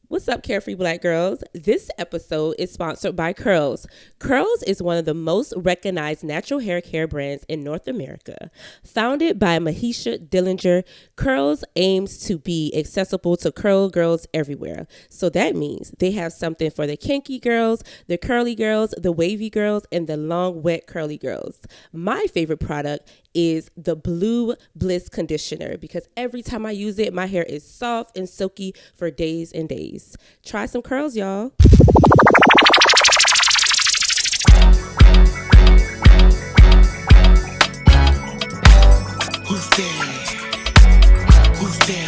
What's up, Carefree Black Girls? This episode is sponsored by Curls. Curls is one of the most recognized natural hair care brands in North America. Founded by Mahisha Dillinger, Curls aims to be accessible to curl girls everywhere. So that means they have something for the kinky girls, the curly girls, the wavy girls, and the long, wet, curly girls. My favorite product is the Blue Bliss Conditioner because every time I use it, my hair is soft and silky for days and days. Try some curls, y'all. Who's there? Who's there?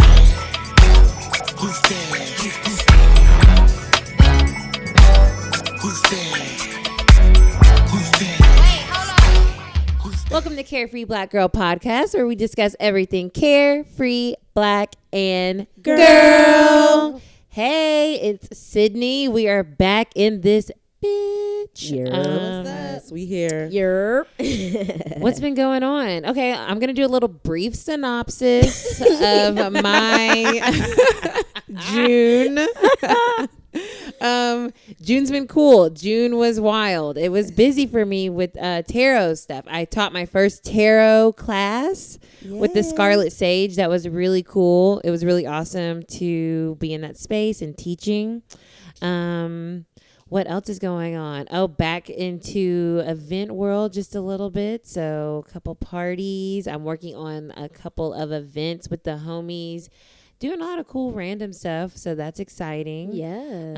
Who's there? Who's there? Who's there? Welcome to Carefree Black Girl Podcast, where we discuss everything carefree, black, and girl. Hey, it's Sydney. We are back in this bitch. Yes, we here. What's been going on? Okay, I'm going to do a little brief synopsis of my June. June's been cool. June was wild. It was busy for me with tarot stuff. I taught my first tarot class with the Scarlet Sage. That was really cool. It was really awesome to be in that space and teaching. What else is going on? Oh, back into event world just a little bit. So a couple parties. I'm working on a couple of events with the homies. Doing a lot of cool random stuff, so that's exciting. Yes.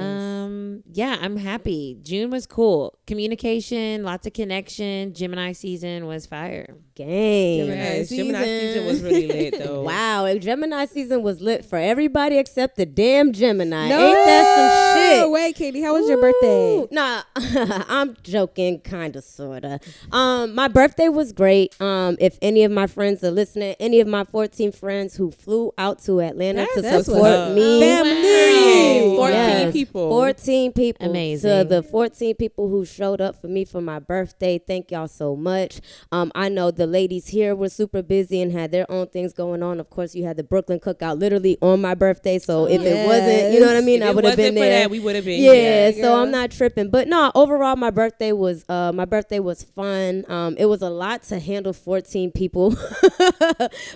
Yeah, I'm happy. June was cool. Communication, lots of connection. Gemini season was fire. Gang. Gemini season was really lit, though. Wow, Gemini season was lit for everybody except the damn Gemini. No. Ain't that some shit? Wait, Katie, how was your birthday? Nah, I'm joking, kind of, sort of. My birthday was great. If any of my friends are listening, any of my 14 friends who flew out to Atlanta to support me. Family. 14 yes, people. 14 people. Amazing. To the 14 people who showed up for me for my birthday, thank y'all so much. I know the ladies here were super busy and had their own things going on. Of course, you had the Brooklyn Cookout literally on my birthday. So if it wasn't, you know what I mean, I would have been there. We would have been. Yeah, so I'm not tripping. But no, overall, my birthday was fun. It was a lot to handle 14 people,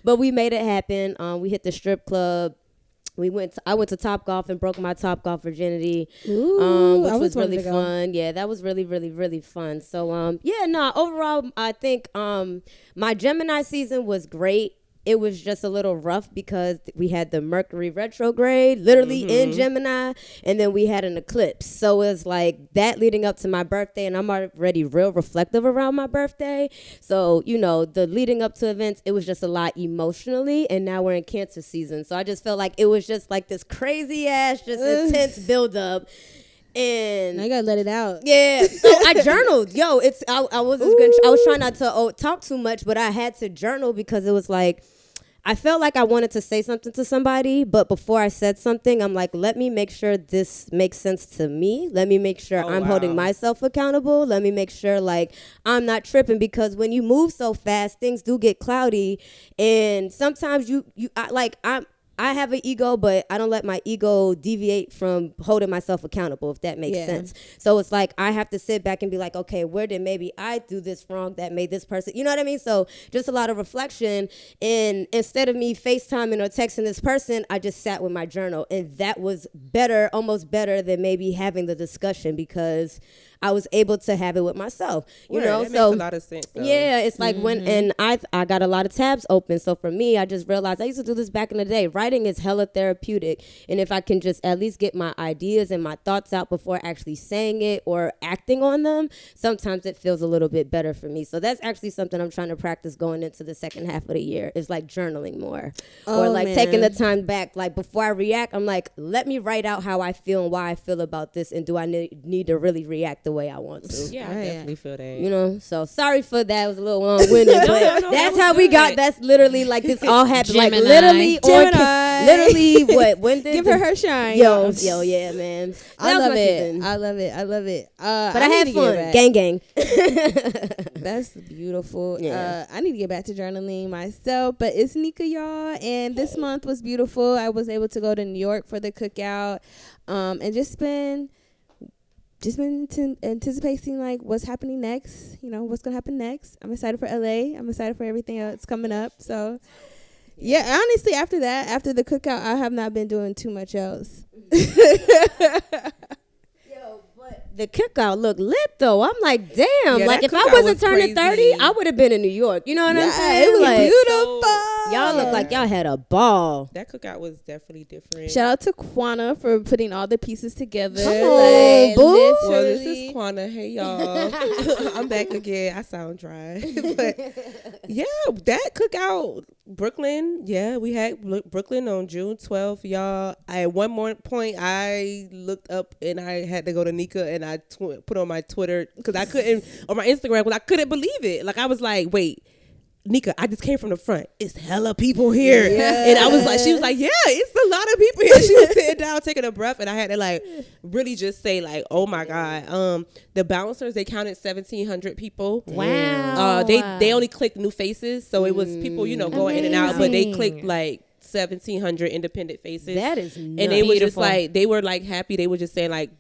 but we made it happen. We hit the strip club. I went to Topgolf and broke my Topgolf virginity, which was really fun. Yeah, that was really, really, really fun. So, overall, I think my Gemini season was great. It was just a little rough because we had the Mercury Retrograde literally in Gemini, and then we had an eclipse. So it was like that leading up to my birthday, and I'm already real reflective around my birthday. So, the leading up to events, it was just a lot emotionally, and now we're in Cancer season. So I just felt like it was just like this crazy ass, just intense buildup. And I gotta let it out. Yeah, so I journaled. Yo, I was trying not to talk too much, but I had to journal because it was like I felt like I wanted to say something to somebody, but before I said something, I'm like, let me make sure this makes sense to me. Let me make sure I'm holding myself accountable. Let me make sure like I'm not tripping, because when you move so fast, things do get cloudy, and sometimes I have an ego, but I don't let my ego deviate from holding myself accountable, if that makes sense. So it's like I have to sit back and be like, okay, where did maybe I do this wrong that made this person, you know what I mean? So just a lot of reflection. And instead of me FaceTiming or texting this person, I just sat with my journal. And that was better, almost better than maybe having the discussion, because I was able to have it with myself, you know. That so makes a lot of sense, though. Yeah, it's like and I got a lot of tabs open. So for me, I just realized I used to do this back in the day. Writing is hella therapeutic, and if I can just at least get my ideas and my thoughts out before actually saying it or acting on them, sometimes it feels a little bit better for me. So that's actually something I'm trying to practice going into the second half of the year, is like journaling more, or like taking the time back. Like before I react, I'm like, let me write out how I feel and why I feel about this, and do I need to really react the way I want to. Yeah, I definitely feel that. You know, so sorry for that. It was a little long-winded, but no, that's that how was we good. got. That's literally like this all happened. Like Gemini. literally on, Gemini. literally what? When did Give her shine. yo, yeah, man. I That was love my it. season. I love it. I love it. But I need had to get fun. back. Gang. That's beautiful. Yeah. I need to get back to journaling myself, but it's Nika, y'all, and this month was beautiful. I was able to go to New York for the cookout, and just been anticipating like what's happening next. You know, what's gonna happen next. I'm excited for LA. I'm excited for everything else coming up. So, yeah, honestly, after the cookout, I have not been doing too much else. The cookout looked lit though. I'm like, damn. Yeah, like that if I cookout wasn't was turning crazy. 30, I would have been in New York. You know what I'm saying? It was Like, beautiful. y'all look like y'all had a ball. That cookout was definitely different. Shout out to Kwana for putting all the pieces together. Come on, boo. Well, this is Quana. Hey, y'all. I'm back again. I sound dry. But, yeah, that cookout, Brooklyn. Yeah, we had Brooklyn on June 12th, y'all. At one more point, I looked up and I had to go to Nika and I put on my Twitter because I couldn't, on my Instagram, because I couldn't believe it. Like, I was like, wait. Nika, I just came from the front. It's hella people here. Yeah. And I was like, she was like, yeah, it's a lot of people here. She was sitting down, taking a breath. And I had to like really just say like, oh my God. The bouncers, they counted 1,700 people. Wow. They only clicked new faces. So it was people, you know, going in and out, but they Amazing. clicked like 1,700 independent faces. That is And nuts. they were just Beautiful. like, they were like happy. They were just saying like,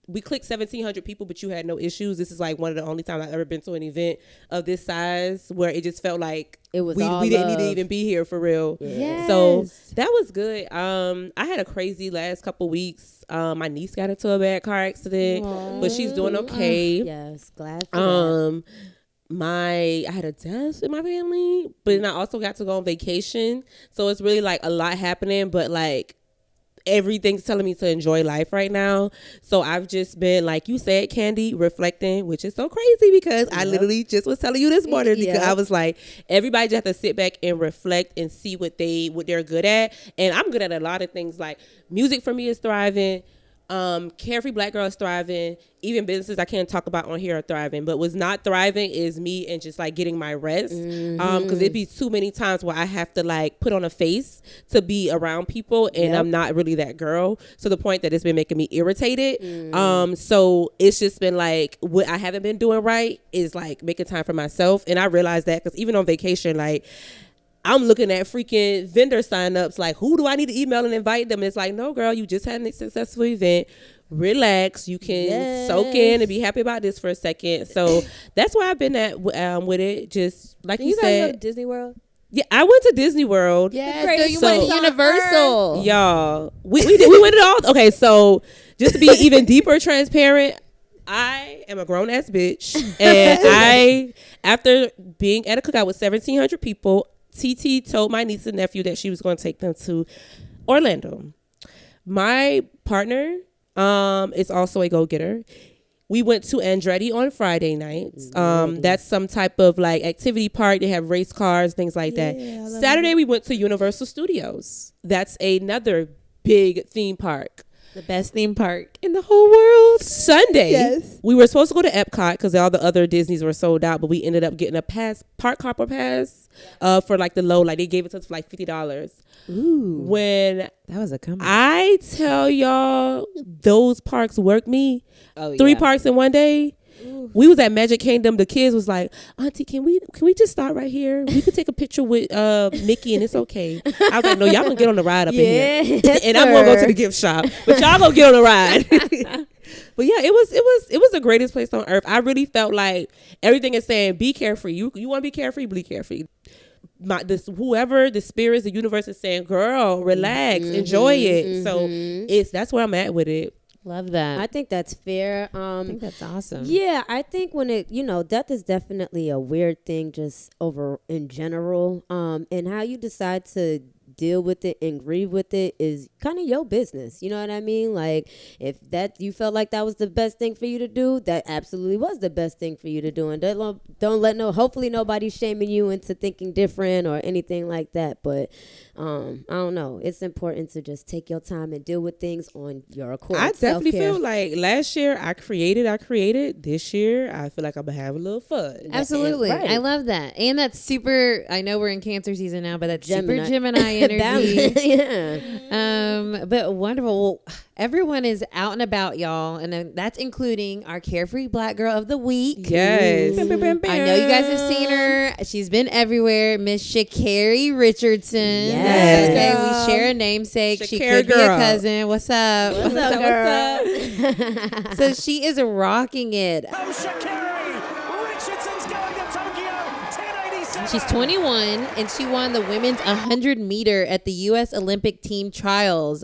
we clicked 1,700 people, but you had no issues. This is like one of the only times I've ever been to an event of this size where it just felt like It was we all didn't need to love. even be here for real. Yes. So that was good. I had a crazy last couple weeks. My niece got into a bad car accident, but she's doing okay. Yes, glad for that. I had a death in my family, but then I also got to go on vacation. So it's really like a lot happening, but like everything's telling me to enjoy life right now. So I've just been, like you said, Candy, reflecting, which is so crazy because I literally just was telling you this morning because I was like, everybody just have to sit back and reflect and see what they're good at. And I'm good at a lot of things. Like music for me is thriving. Carefree Black Girl is thriving. Even businesses I can't talk about on here are thriving. But what's not thriving is me and just like getting my rest. Because it'd be too many times where I have to like put on a face to be around people, and I'm not really that girl. So the point that it's been making me irritated. So it's just been like what I haven't been doing right is like making time for myself, and I realized that because even on vacation, like. I'm looking at freaking vendor signups like, who do I need to email and invite them? It's like, no, girl, you just had a successful event. Relax. You can soak in and be happy about this for a second. So that's where I've been at with it. Just like you You guys go to said. Disney World? Yeah, I went to Disney World. Yes, Crazy. so you So- went to Universal. Y'all, we went it all. Okay, so just to be even deeper transparent, I am a grown ass bitch. And after being at a cookout with 1,700 people, TT told my niece and nephew that she was going to take them to Orlando. My partner is also a go-getter. We went to Andretti on Friday nights. That's some type of like activity park. They have race cars, things like that. Saturday we went to Universal Studios. That's another big theme park. The best theme park. In the whole world. Sunday, Yes. we were supposed to go to Epcot because all the other Disneys were sold out, but we ended up getting a park hopper pass for like the low. Like they gave it to us for like $50. Ooh. When That was a comeback. I tell y'all, those parks worked me. Oh, 3 yeah. parks in one day. We was at Magic Kingdom. The kids was like, Auntie, can we just start right here? We could take a picture with Mickey and it's okay. I was like, no, y'all gonna get on the ride up in here. Yes, And I'm gonna go to sir. the gift shop. But y'all gonna get on the ride. But yeah, it was the greatest place on earth. I really felt like everything is saying be carefree. You want to be carefree, be carefree. Whoever the spirits, the universe is saying, girl, relax, enjoy it. So that's where I'm at with it. Love that. I think that's fair. I think that's awesome. Yeah, I think when death is definitely a weird thing just over in general. And how you decide to deal with it and grieve with it is kind of your business. You know what I mean? Like, if that you felt like that was the best thing for you to do, that absolutely was the best thing for you to do. And don't let hopefully nobody's shaming you into thinking different or anything like that. But I don't know. It's important to just take your time and deal with things on your accord. I definitely Self-care. feel like last year I created. This year I feel like I'm gonna have a little fun. Absolutely. Right. I love that. And that's super, I know we're in Cancer season now, but that's Gemini. super Gemini energy. Yeah. But wonderful. Well, everyone is out and about, y'all. And that's including our Carefree Black Girl of the Week. Yes. I know you guys have seen her. She's been everywhere. Miss Sha'carri Richardson. Yes, Okay, girl. we share a namesake. She Sha'carri could be a girl. cousin. What's up? What's up, girl? So she is rocking it. Sha'carri Richardson's going to Tokyo. 1087. She's 21 and she won the women's 100 meter at the U.S. Olympic Team Trials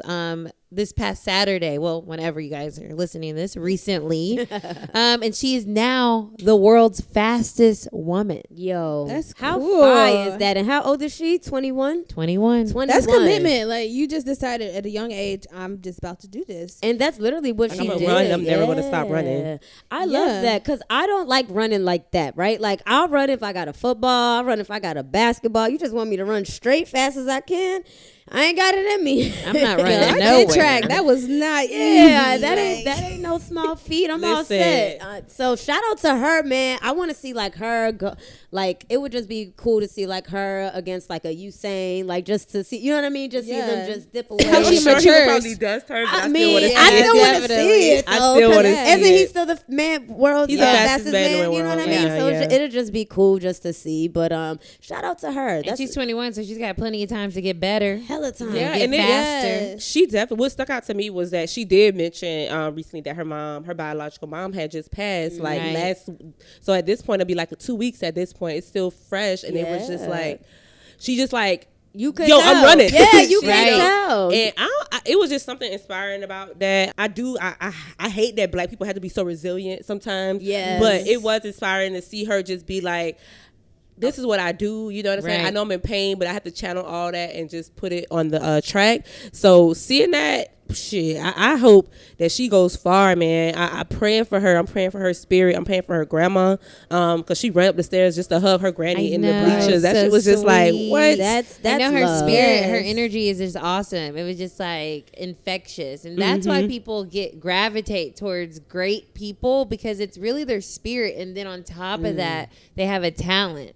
this past Saturday. Well, whenever you guys are listening to this, recently. And she is now the world's fastest woman. Yo, That's how cool. fire is that? And how old is she? 21? 21. 21. That's commitment. Like, you just decided at a young age, I'm just about to do this. And that's literally what Like, she I'm did. gonna run, I'm never gonna stop running. I love Yeah. that because I don't like running like that, right? Like, I'll run if I got a football. I'll run if I got a basketball. You just want me to run straight fast as I can? I ain't got it in me. I'm not running I nowhere. did track. That was not Yeah, easy. that ain't no small feat. I'm all Listen. set. So shout out to her, man. I want to see like her go. Like, it would just be cool to see like her against like a Usain, like just to see. You know what I mean? Just see them Yeah. just dip away. How I'm she sure he matures. probably does turn, but I, I still mean, want to see I it. still want to Definitely. see it. I though, still 'cause wanna isn't see he it. still the world's He's the fastest man in the man? You know what I world. mean? Yeah, So yeah. it'll just be cool just to see. But shout out to her. And That's she's 21, so she's got plenty of time to get better. hella time. Yeah, Get and then faster. Yes. she definitely, what stuck out to me was that she did mention recently that her biological mom had just passed like Right. last. So at this point, it'll be like 2 weeks. At this point, it's still fresh, and it was just Yeah. like she just like. You could Yo, tell. I'm running. Yeah, you can Right. tell. And it was just something inspiring about that. I hate that black people have to be so resilient sometimes. Yes. But it was inspiring to see her just be like, this is what I do. You know what I'm saying? Right. I know I'm in pain, but I have to channel all that and just put it on the track. So seeing that, shit, I hope that she goes far, man. I'm praying for her. I'm praying for her spirit. I'm praying for her grandma, because she ran up the stairs just to hug her granny I in know. the bleachers. That So shit was just like, sweet. what? That's I know her love. spirit, her Yes. energy is just awesome. It was just like infectious. And that's why people gravitate towards great people, because it's really their spirit. And then on top of that, they have a talent.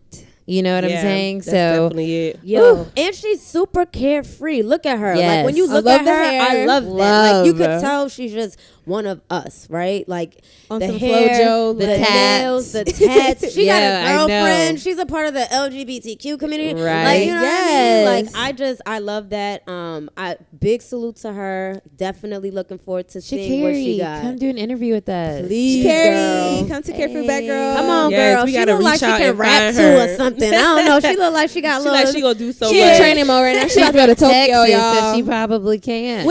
You know what I'm Yeah, saying? that's So definitely it. Yo, and she's super carefree. Look at her. Yes. Like, when you I look love at the her, hair. I love that. Like, you could Love. tell she's just one of us, right? Like, On the some hair, Flojo, the like- nails, the tats. She Yeah, got I a girlfriend. know. She's a part of the LGBTQ community. Right. Like, you know what I mean? Yes. Like, I love that. I big salute to her. Definitely looking forward to seeing what she Sha'carri, got. come do an interview with us. Please, Carrie, girl. come to Carefree Black Girl. Come on, Yes, girl. we She gotta look like reach she out can and rap find too her. or something. I don't know. She look like she got She little. like she gonna do so She in much. training mode right now. She about to go to Tokyo, Texas, y'all. so she probably can.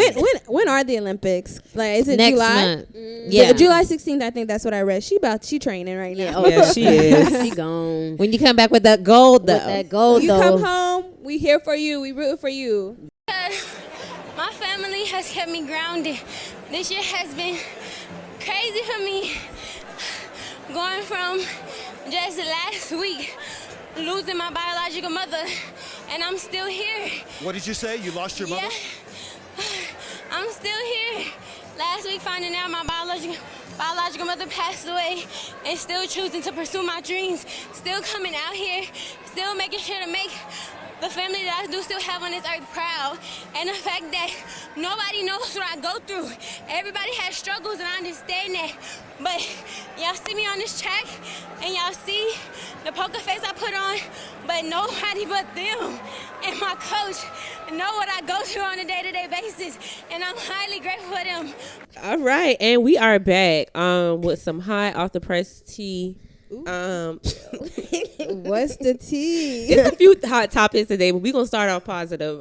When are the Olympics? Like, is it Next July? month. Yeah. July 16th. I think that's what I read. She training right now. Yeah, she is. She gone. When you come back with that gold, though. With that gold, You though. come home, we here for you. We rooting for you. My family has kept me grounded. This year has been crazy for me. Going from just last week, losing my biological mother, and I'm still here. What did you say? You lost your mother? Yeah, I'm still here. Last week, finding out my biological mother passed away, and still choosing to pursue my dreams. Still coming out here, still making sure to make the family that I do still have on this earth proud. And the fact that nobody knows what I go through. Everybody has struggles, and I understand that. But y'all see me on this track, and y'all see the poker face I put on, but nobody but them and my coach know what I go through on a day-to-day basis, and I'm highly grateful for them. All right, and we are back with some high off the press tea What's the tea? It's a few hot topics today, but we're gonna start off positive.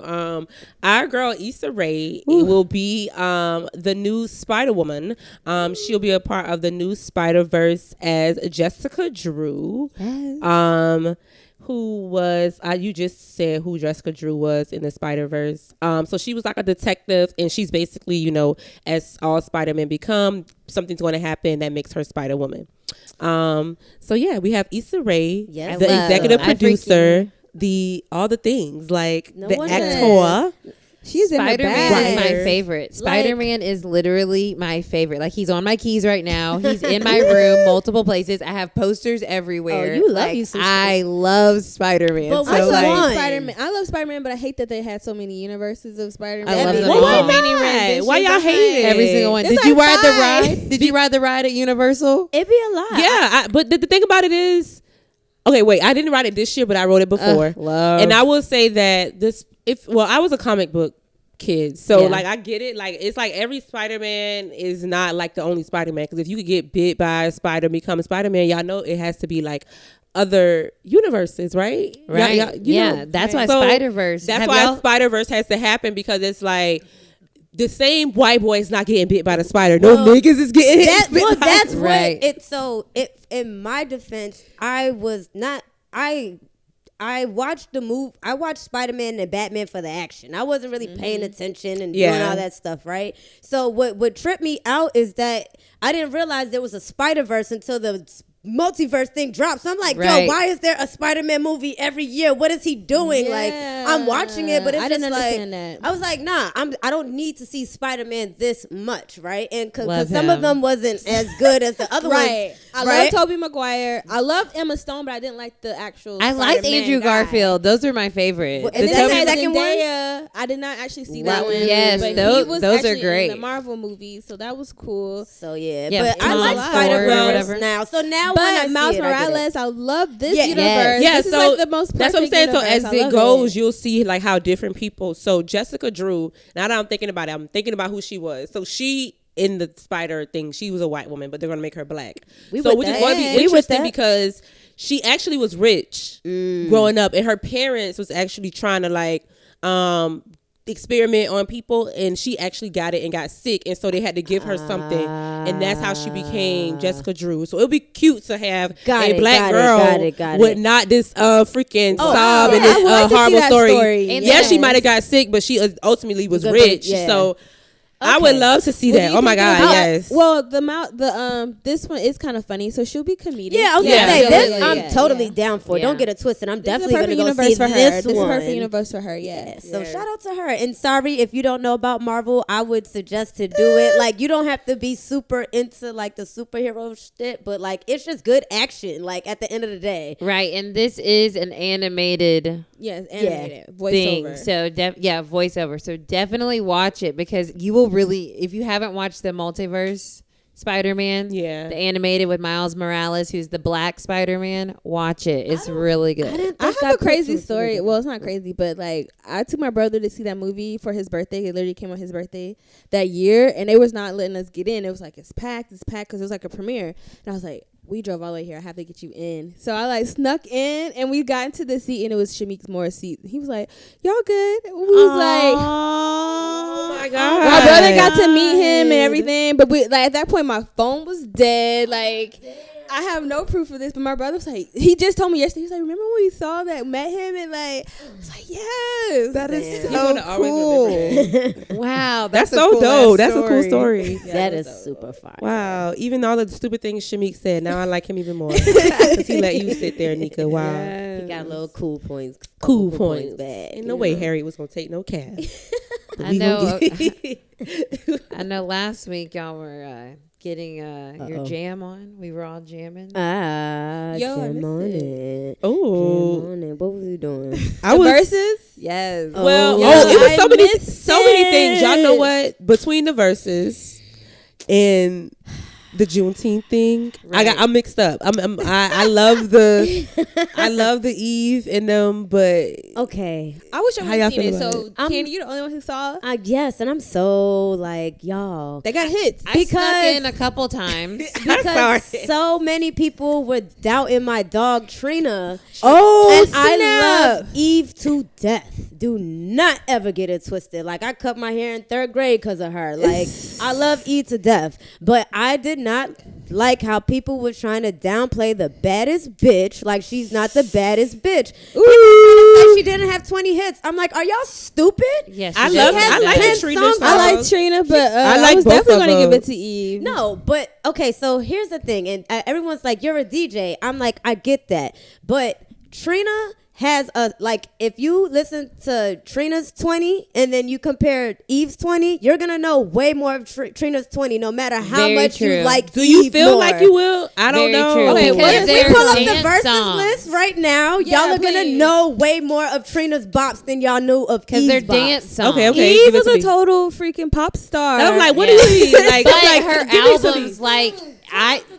Our girl Issa Rae will be the new Spider-Woman. She'll be a part of the new Spider-Verse as Jessica Drew. Yes. Who was you just said who Jessica Drew was in the Spider-Verse. So she was like a detective, and she's basically, you know, as all Spider-Men become, something's going to happen that makes her Spider-Woman. So yeah, we have Issa Rae, Yes. the executive I producer, all the things, like No the wonder. actor. She's in the Spider-Man is bag. my favorite. Spider-Man is literally my favorite. Like, he's on my keys right now. He's in my room, multiple places. I have posters everywhere. Oh, you love like, you some I love Spider-Man. But so which like, one? Spider-Man. I love Spider-Man, but I hate that they had so many universes of Spider-Man. I love That'd them be all. so Why many not? renditions Why y'all of hate it? every single one. It's Did you like ride the five. ride? Did you ride the ride at Universal? It'd be a lot. Yeah, but the thing about it is, okay, wait, I didn't write it this year, but I wrote it before. Love. And I will say that I was a comic book kid, so Yeah. like I get it. Like, it's like every Spider-Man is not like the only Spider-Man, because if you could get bit by a spider, become a Spider-Man, y'all know it has to be like other universes, right? Right. You know. That's why So Spider-Verse. That's Have why y'all- Spider-Verse has to happen, because it's like the same white boy is not getting bit by the spider. No niggas is getting That, bit well, by that's the- what Right. it's so it in my defense, I was not I watched the movie. I watched Spider-Man and Batman for the action. I wasn't really paying attention and doing all that stuff, right? So what tripped me out is that I didn't realize there was a Spider-Verse until the multiverse thing dropped. So I'm like, Right. yo, why is there a Spider-Man movie every year? What is he doing? Like, I'm watching it, but it's I just didn't like, understand that. I was like, nah, I don't need to see Spider-Man this much, right? And because Love some of him. them wasn't as good as the other Right. ones. I right? love Tobey Maguire. I love Emma Stone, but I didn't like the actual I liked Spider-Man Andrew guy. Garfield. Those are my favorite. Well, And The then Tobey- they had second one? Zendaya. I did not actually see that Wow. one. Yes, but he those- was those are actually great. in the Marvel movies, so that was cool. So yeah, Yeah, but I Tom like Holland Spider-Verse or whatever. now. So now when I But see Miles it, I get it. Morales, I love this Yeah. universe. Yeah, this so is like the most perfect that's what I'm saying. universe. So as I it love goes, you'll see like how different people. So Jessica Drew. Now that I'm thinking about it, I'm thinking about who she was. So she in the spider thing, she was a white woman, but they're gonna make her black. We So with which is that. going to Yeah. be We with interesting that. because she actually was rich growing up, and her parents was actually trying to like experiment on people, and she actually got it and got sick, and so they had to give her something, and that's how she became Jessica Drew. So it would be cute to have Got a it, black got it, girl got with it. not this freaking sob yeah, and this I would like to see horrible that story. story. And Yeah, she Yes. might have got sick, but she ultimately was Good, rich. yeah. So I would love to see that. Oh my God, yes. Well, this one is kind of funny, so she'll be comedic. Yeah, I was Yeah. gonna say this. Yeah. I'm Yeah. totally down for. Yeah. Don't get it twisted. I'm This is a definitely gonna perfect go universe see for her. this This is a one. perfect universe for her. Yes. So shout out to her. And sorry if you don't know about Marvel, I would suggest to do it. Like, you don't have to be super into like the superhero shit, but like it's just good action. Like at the end of the day. Right, and this is an animated Yes, animated thing. voiceover. So voiceover. So definitely watch it, because you will really, if you haven't watched the multiverse Spider-Man, Yeah. the animated with Miles Morales, who's the black Spider-Man, watch it. It's really good. I have a crazy story. Well, it's not crazy, but like I took my brother to see that movie for his birthday. It literally came on his birthday that year, and they was not letting us get in. It was like it's packed, because it was like a premiere. And I was like, we drove all the way here. I have to get you in. So I like snuck in, and we got into the seat, and it was Shameik Moore's seat. He was like, "Y'all good?" We was like, Oh my God. my brother got to meet him and everything, but we like at that point my phone was dead. Like I have no proof of this, but my brother was like, he just told me yesterday. He was like, "Remember when we saw that, met him?" And like, I was like, "Yes, That is You're gonna always remember it. Wow, That's a so cool dope. ass That's a cool story. That is super fire. Wow. Even all the stupid things Shameik said, now I like him even more. Because he let you sit there, Nika. Wow. He got little cool points. Cool points. back. Ain't no way Harry was going to take no cab. But I we gonna know. get- I know. Last week y'all were getting your jam on. We were all jamming. Yo, I Jam missed on it. it. Oh. Jam on it. What was we doing? I was. verses." Yes. Well, yeah. it was I so many missed things. Y'all know it. what? Between the verses and the Juneteenth thing. I'm mixed up. I love the Eve in them, but okay. I wish I How would y'all have seen feel it. about So, Candy, you the only one who saw? Yes, and I'm so like y'all. They got hits. I snuck in a couple times. Because so many people were doubting my dog Trina. Oh, and I love Eve to death. Do not ever get it twisted. Like I cut my hair in 3rd grade because of her. Like I love Eve to death, but I did not like how people were trying to downplay the baddest bitch. Like she's not the baddest bitch. She didn't have 20 hits. I'm like, are y'all stupid? Yes, I like Trina. I like Trina, but I like was both definitely of going to them. give it to Eve. No, but okay, so here's the thing, and everyone's like, you're a DJ. I'm like, I get that, but Trina has a, like, if you listen to Trina's 20 and then you compare Eve's 20, you're gonna know way more of Trina's 20, no matter how Very much true. you like. Do you Eve feel more. like you will? I don't Very know. true. Okay, Because what if We they're pull up the dance Verzuz songs. list right now. Yeah, Y'all are gonna please. know way more of Trina's bops than y'all knew of Because Eve's they're bops. dance songs. Okay. Eve give it was to a me. total freaking pop star. I'm like, what Yeah. do you mean? Like, But I'm like, her give me some of albums, these. like,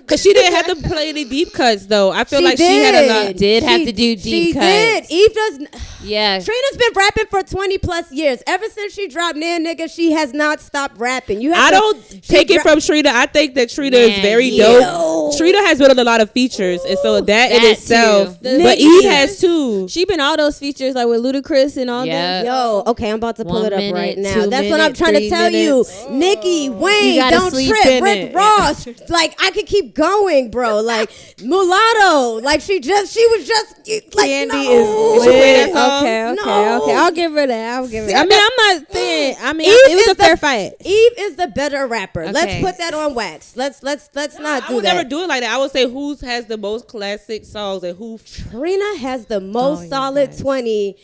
Because she didn't have to play any deep cuts, though. I feel like she had a lot. Did have to do deep cuts. She did. Eve does. Yeah. Trina's been rapping for 20 plus years. Ever since she dropped Nan Nigga, she has not stopped rapping. You have I to, don't take it from Trina. I think that Trina is Man, very yeah. dope. Trina has been on a lot of features, and so that in That itself. too. But Eve has too. She been all those features like with Ludacris and all Yeah. them. Yo, okay, I'm about to pull 1 it up minute, right now. 2 That's what I'm minutes, trying to 3 tell minutes. you. Nicki, Wayne, gotta Don't sleep Trip, in Rick it. Ross. Like, I could keep going, bro. Like, Mulatto. Like, she was just, like, Candy no. is lit. Okay, No. I'll give her that. I mean, I'm not saying. I mean, Eve it was is a fair fight. Eve is the better rapper. Let's Okay. put that on wax. Let's not I do would that. never do it like that. I would say who has the most classic songs and who. Trina has the most solid 20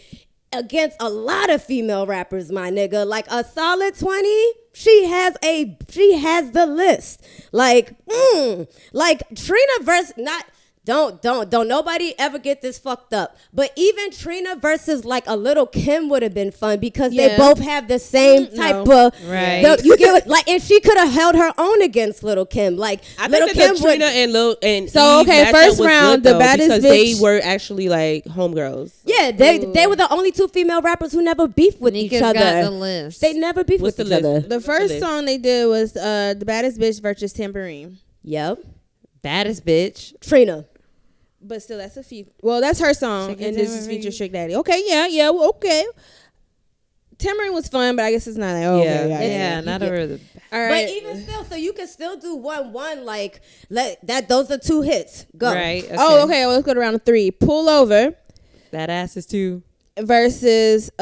against a lot of female rappers, my nigga. Like a solid 20, she has the list. Like Trina versus not. Don't nobody ever get this fucked up. But even Trina versus like a Little Kim would have been fun because they Yeah. both have the same type of Right. You get what, like, and she could have held her own against Little Kim. Like I Little think that Kim the Trina and Lil and So, Eve okay, matchup first was round, good, the though, baddest because they bitch- were actually like homegirls. Yeah, they were the only two female rappers who never beefed with Nika's each other. got the list. They never beefed What's with the each other. list? The first list? song they did was The Baddest Bitch versus Tambourine. Yep. Baddest bitch. Trina. But still, that's a feat. Well, that's her song, Sugar and this is Tambourine. feature Trick Daddy. Okay, yeah, well, okay. Tambourine was fun, but I guess it's not like, oh, Yeah. okay, Yeah, not over the. All right. But even still, so you can still do 1-1. Like those are 2 hits. Go. Right. Oh, okay. Well, let's go to round 3. Pull Over That ass is too. versus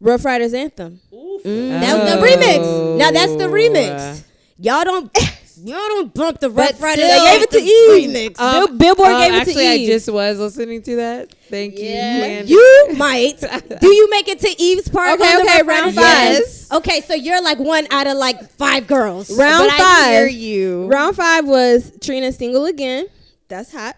Rough Riders Anthem. That was the remix. Now that's the remix. Y'all don't bump the Rough Riders. They gave it to Eve. Remix. Billboard gave it to Actually, I Eve. just was listening to that. Thank you. Candy. You might. Do you make it to Eve's part? Okay, on the okay, Rough round Riders? 5. Yes. Okay, so you're like 1 out of like 5 girls. Round But I hear 5. you. Round 5 was Trina Single Again. That's hot.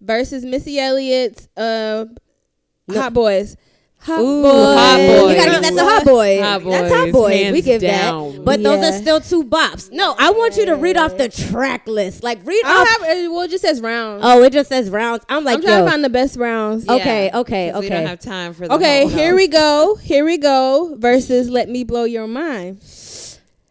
Versus Missy Elliott's Hot Boys. Hot Ooh, Boys. Hot Boys. You gotta give that to Hot Boy. Hot That's Hot Boys, Boy. We hands give down. that. But those Yeah. are still 2 bops. No, I want you to read off the track list. Like read I off. don't have. Well, it just says rounds. Oh, it just says rounds. I'm like, I'm trying yo. to find the best rounds. Yeah, Okay. 'cause We don't Okay. have time for the Okay, whole here we go. Here we go. Versus Let Me Blow Your Mind.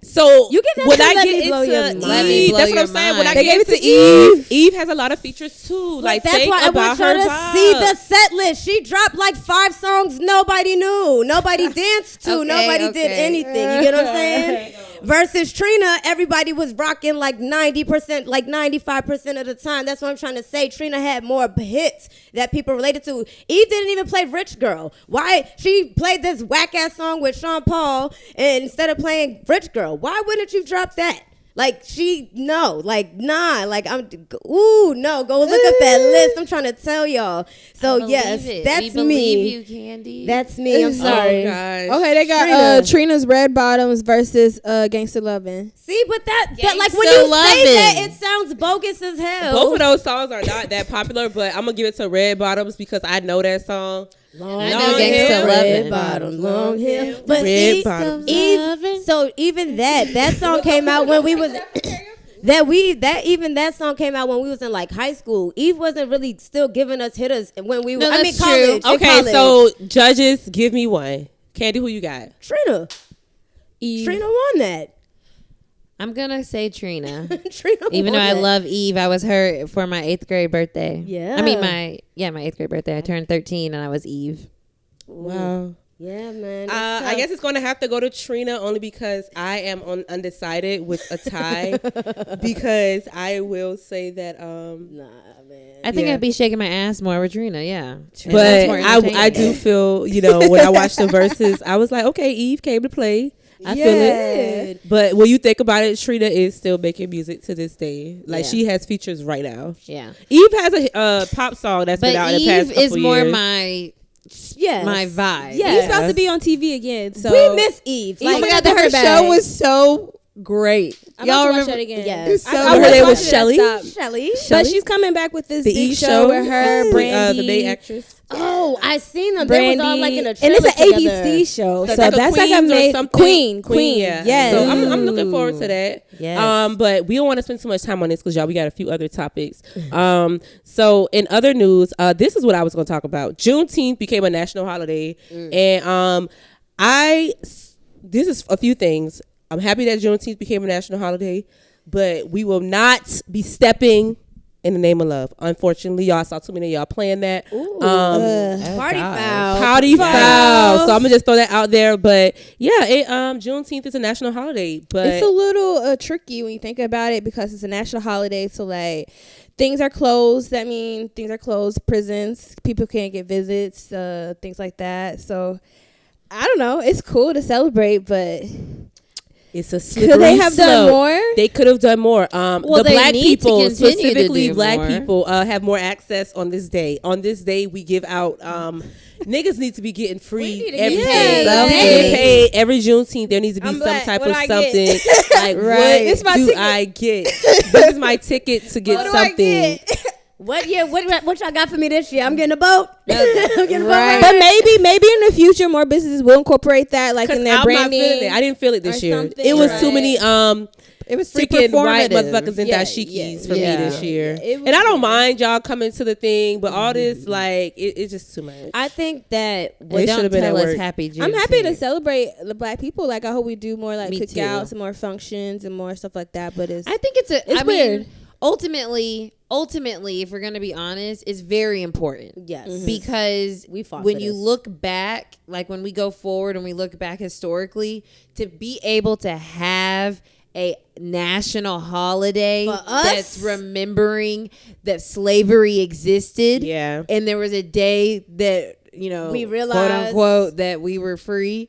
So You give that when to I Let get Me Blow Your into Mind. Let Me Eve, Blow that's what Your I'm saying. When I Mind. They get gave it into to Eve, Eve has a lot of features too. Like That's think why I about want y'all her to vibe. see the set list. She dropped like 5 songs nobody knew. Nobody danced to. Okay, Nobody did okay. anything. You get what I'm saying? Versus Trina, everybody was rocking like 90%, like 95% of the time. That's what I'm trying to say. Trina had more hits that people related to. Eve didn't even play Rich Girl. Why? She played this whack-ass song with Sean Paul and instead of playing Rich Girl. Why wouldn't you drop that? Like no, no, go look at that list. I'm trying to tell y'all. So yes, that's we believe me. you, Candy. That's me. I'm sorry. Oh, gosh. Okay, they got Trina. Trina's Red Bottoms versus Gangsta Lovin'. See, but that like when Gangsta you say that, lovin'. it sounds bogus as hell. Both of those songs are not that popular, but I'm gonna give it to Red Bottoms because I know that song. I know Gangsta hair, Lovin'. Red bottoms, long hair. But Red Eve, bottoms. so even that song came out when we was. that song came out when we was in like high school. Eve wasn't really still giving us hitters when we were. No, that's college. true. in Okay, college. so judges, give me one. Candy, who you got? Trina Eve. won that. I'm gonna say Trina. Trina Even though won I that. love Eve, I was her for my 8th grade birthday. Yeah. I mean my 8th grade birthday. I turned 13 and I was Eve. Wow. Yeah, man. I guess it's going to have to go to Trina only because I am undecided with a tie. Because I will say that, Nah, man. I think Yeah. I'd be shaking my ass more with Trina. Yeah, but That's more I entertaining. do feel, when I watched the Verzuz, I was like, okay, Eve came to play. I feel it. But when you think about it, Trina is still making music to this day. Like Yeah. she has features right now. Yeah, Eve has a pop song that's but been out in the past Eve couple is more years. my vibe. Yeah. He's about to be on TV again. So We miss Eve. I Like, forgot that her show was so great. I'm Y'all about to watch remember? that again. Yeah. It's so I Her was name was watching it, Shelly? stop. Shelly. But she's coming back with this The big E show with her, Brandy, the main actress. Oh, I seen them. They was all like in a and trailer it's an together. ABC show, So so like a that's like a Queens or made something? Queen. Yeah. Yes. So I'm looking forward to that. Yes. But we don't want to spend too much time on this because y'all, we got a few other topics. So in other news, this is what I was going to talk about. Juneteenth became a national holiday, and this is a few things. I'm happy that Juneteenth became a national holiday, but we will not be stepping in the name of love. Unfortunately, y'all saw too many of y'all playing that. Party foul. Pouty foul. So I'm gonna just throw that out there. But yeah, Juneteenth is a national holiday. But It's a little tricky when you think about it because it's a national holiday. So like things are closed. That means things are closed. Prisons, people can't get visits, things like that. So I don't know. It's cool to celebrate, but it's a slippery could they have slope. done more? They could have done more. The they black need to people, continue to specifically do black more. people, have more access on this day. On this day, we give out. Niggas need to be getting free need to every get day. paid. They Something. get paid every Juneteenth. There needs to be I'm some black. type What of do I something. get? Like Right. what It's my do ticket. I get? This is my ticket to get What do I something. get? What year? What y'all got for me this year? I'm getting a boat. I'm getting a boat. Right. But maybe in the future more businesses will incorporate that, like in 'Cause their I'm branding. not feeling it. I didn't feel it this or year. something, It was too right. many It was too freaking white performative. motherfuckers in Yeah, dashikis yeah, for yeah. me this year. It was And I don't weird. mind y'all coming to the thing, but all this like it's just too much. I think that They Don't should've been tell at us work. happy Juneteenth. I'm happy to celebrate the black people. Like I hope we do more like Me cookouts too. and more functions and more stuff like that. But it's I think it's It's I mean, weird. ultimately, if we're gonna be honest, it's very important. yes, Because We fought when for you this. look back, like when we go forward and we look back historically, to be able to have a national holiday For us? that's remembering that slavery existed, Yeah. and there was a day that We quote realized- unquote that we were free.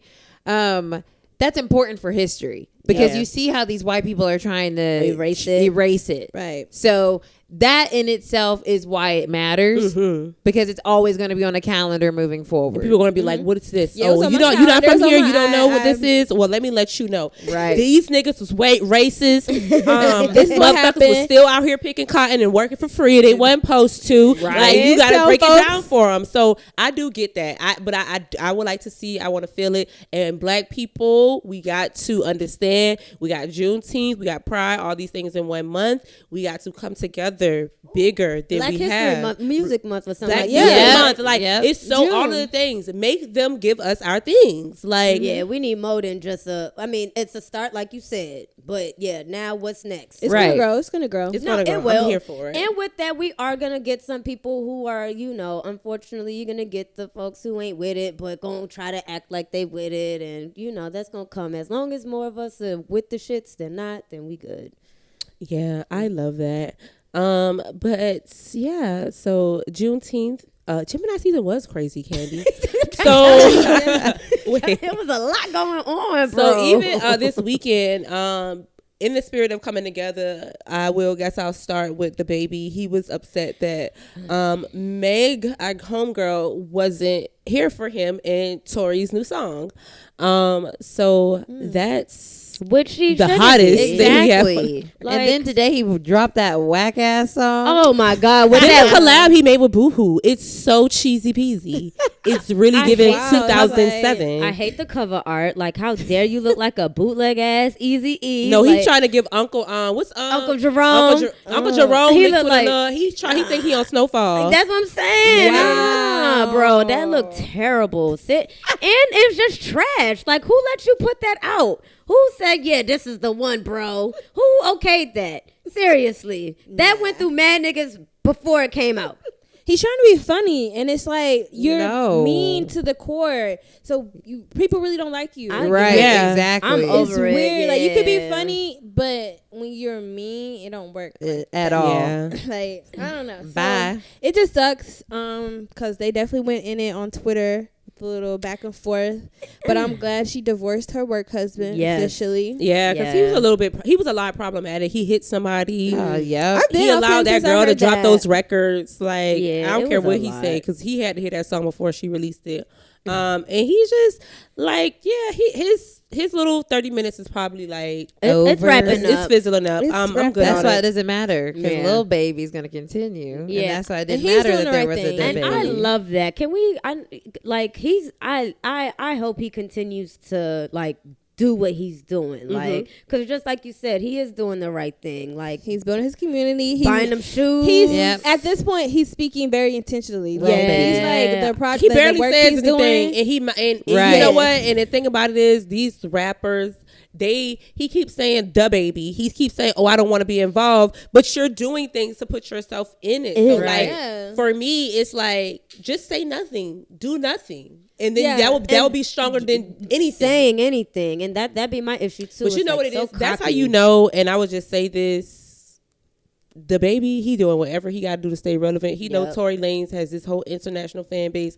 That's important for history because Yeah. you see how these white people are trying to Erase it. Erase it. right. So that in itself is why it matters because it's always going to be on the calendar moving forward. People are going to be like, "What is this? Yeah, it was Oh, on you my don't, you're not calendar. from It was here. on You my- don't know what this I'm- is. Well, let me let you know. Right. These niggas was racist. This is what Motherfuckers was happened. still out here picking cotton and working for free. They wasn't supposed to. Right. Like you got to Tell break folks. it down for them. So I do get that. But I would like to see. I want to feel it. And black people, we got to understand. We got Juneteenth. We got Pride. All these things in 1 month. We got to come together bigger than Black we History have. Month, Music Month or something Black like Music that. Month. Like Yep. it's so all of June. the things. Make them give us our things. Like Yeah, we need more than just I mean, it's a start, like you said. But yeah, now what's next? It's Right. gonna grow. It's gonna grow. it's No, gonna it go. will. I'm here for it. And with that, we are gonna get some people who are, unfortunately, you're gonna get the folks who ain't with it, but gonna try to act like they with it, and that's gonna come. As long as more of us are with the shits than not, then we good. Yeah, I love that. But yeah, so Juneteenth, Gemini season was crazy, Candy. So wait. There was a lot going on, bro. So even this weekend, in the spirit of coming together, I'll start with the baby. He was upset that Meg, our homegirl, wasn't here for him in Tori's new song. So that's which she the shouldn't hottest be. thing. Exactly. Like- and then today he dropped that whack ass song. Oh my God! With This that collab he made with Boohoo, it's so cheesy peasy. It's really I giving hate- 2007. I hate the cover art. Like, how dare you look like a bootleg ass Eazy-E? No, like, he's trying to give Uncle Uncle Jerome. Uncle Jerome. He mixed look with like- he think he on Snowfall. That's what I'm saying. Wow. Nah, bro, that looked terrible. And it's just trash. Like, who let you put that out? Who said, yeah, this is the one, bro? Who okayed that? Seriously. That went through mad niggas before it came out. He's trying to be funny, and it's like you're No. mean to the core. So people really don't like you. Right. Yeah. Exactly. I'm It's over it. weird. Like, you could be yeah. funny, but when you're mean, it don't work. At all. Yeah. Like, I don't know. So, Bye. it just sucks. Because they definitely went in it on Twitter with a little back and forth. But I'm glad she divorced her work husband officially. Yeah, because he was a lot problematic. He hit somebody. Yeah. I've been He off him allowed that since I girl to heard drop that. those records. Like, Yeah, I don't it care was what a he lot. said, because he had to hear that song before she released it. And he's just like, yeah, his little 30 minutes is probably like It's Over. wrapping it's up. fizzling up. It's I'm wrapping good That's on why it. it doesn't matter, because Yeah. Lil Baby's gonna continue. Yeah. And that's why it And didn't he's matter doing that the there right was a thing. dead And baby. I love that. Can we? I hope he continues to like do what he's doing. Like, because just like you said, he is doing the right thing. Like, He's building his community. He's buying them shoes. He's Yep. at this point. He's speaking very intentionally. Like, Yeah. he's like the project. He like, barely the work says he's anything, doing. and you Right. know what? And the thing about it is, these rappers, he keeps saying "the baby." He keeps saying, "Oh, I don't want to be involved," but you're doing things to put yourself in it. So, Right. like, Yeah. for me, it's like just say nothing, do nothing, and then Yeah. that will be stronger than anything. saying anything, and that be my issue too. But you It's, know like, what it is? so That's how cocky. you know. And I would just say this: the baby, he doing whatever he got to do to stay relevant. He know Yep. Tory Lanez has this whole international fan base,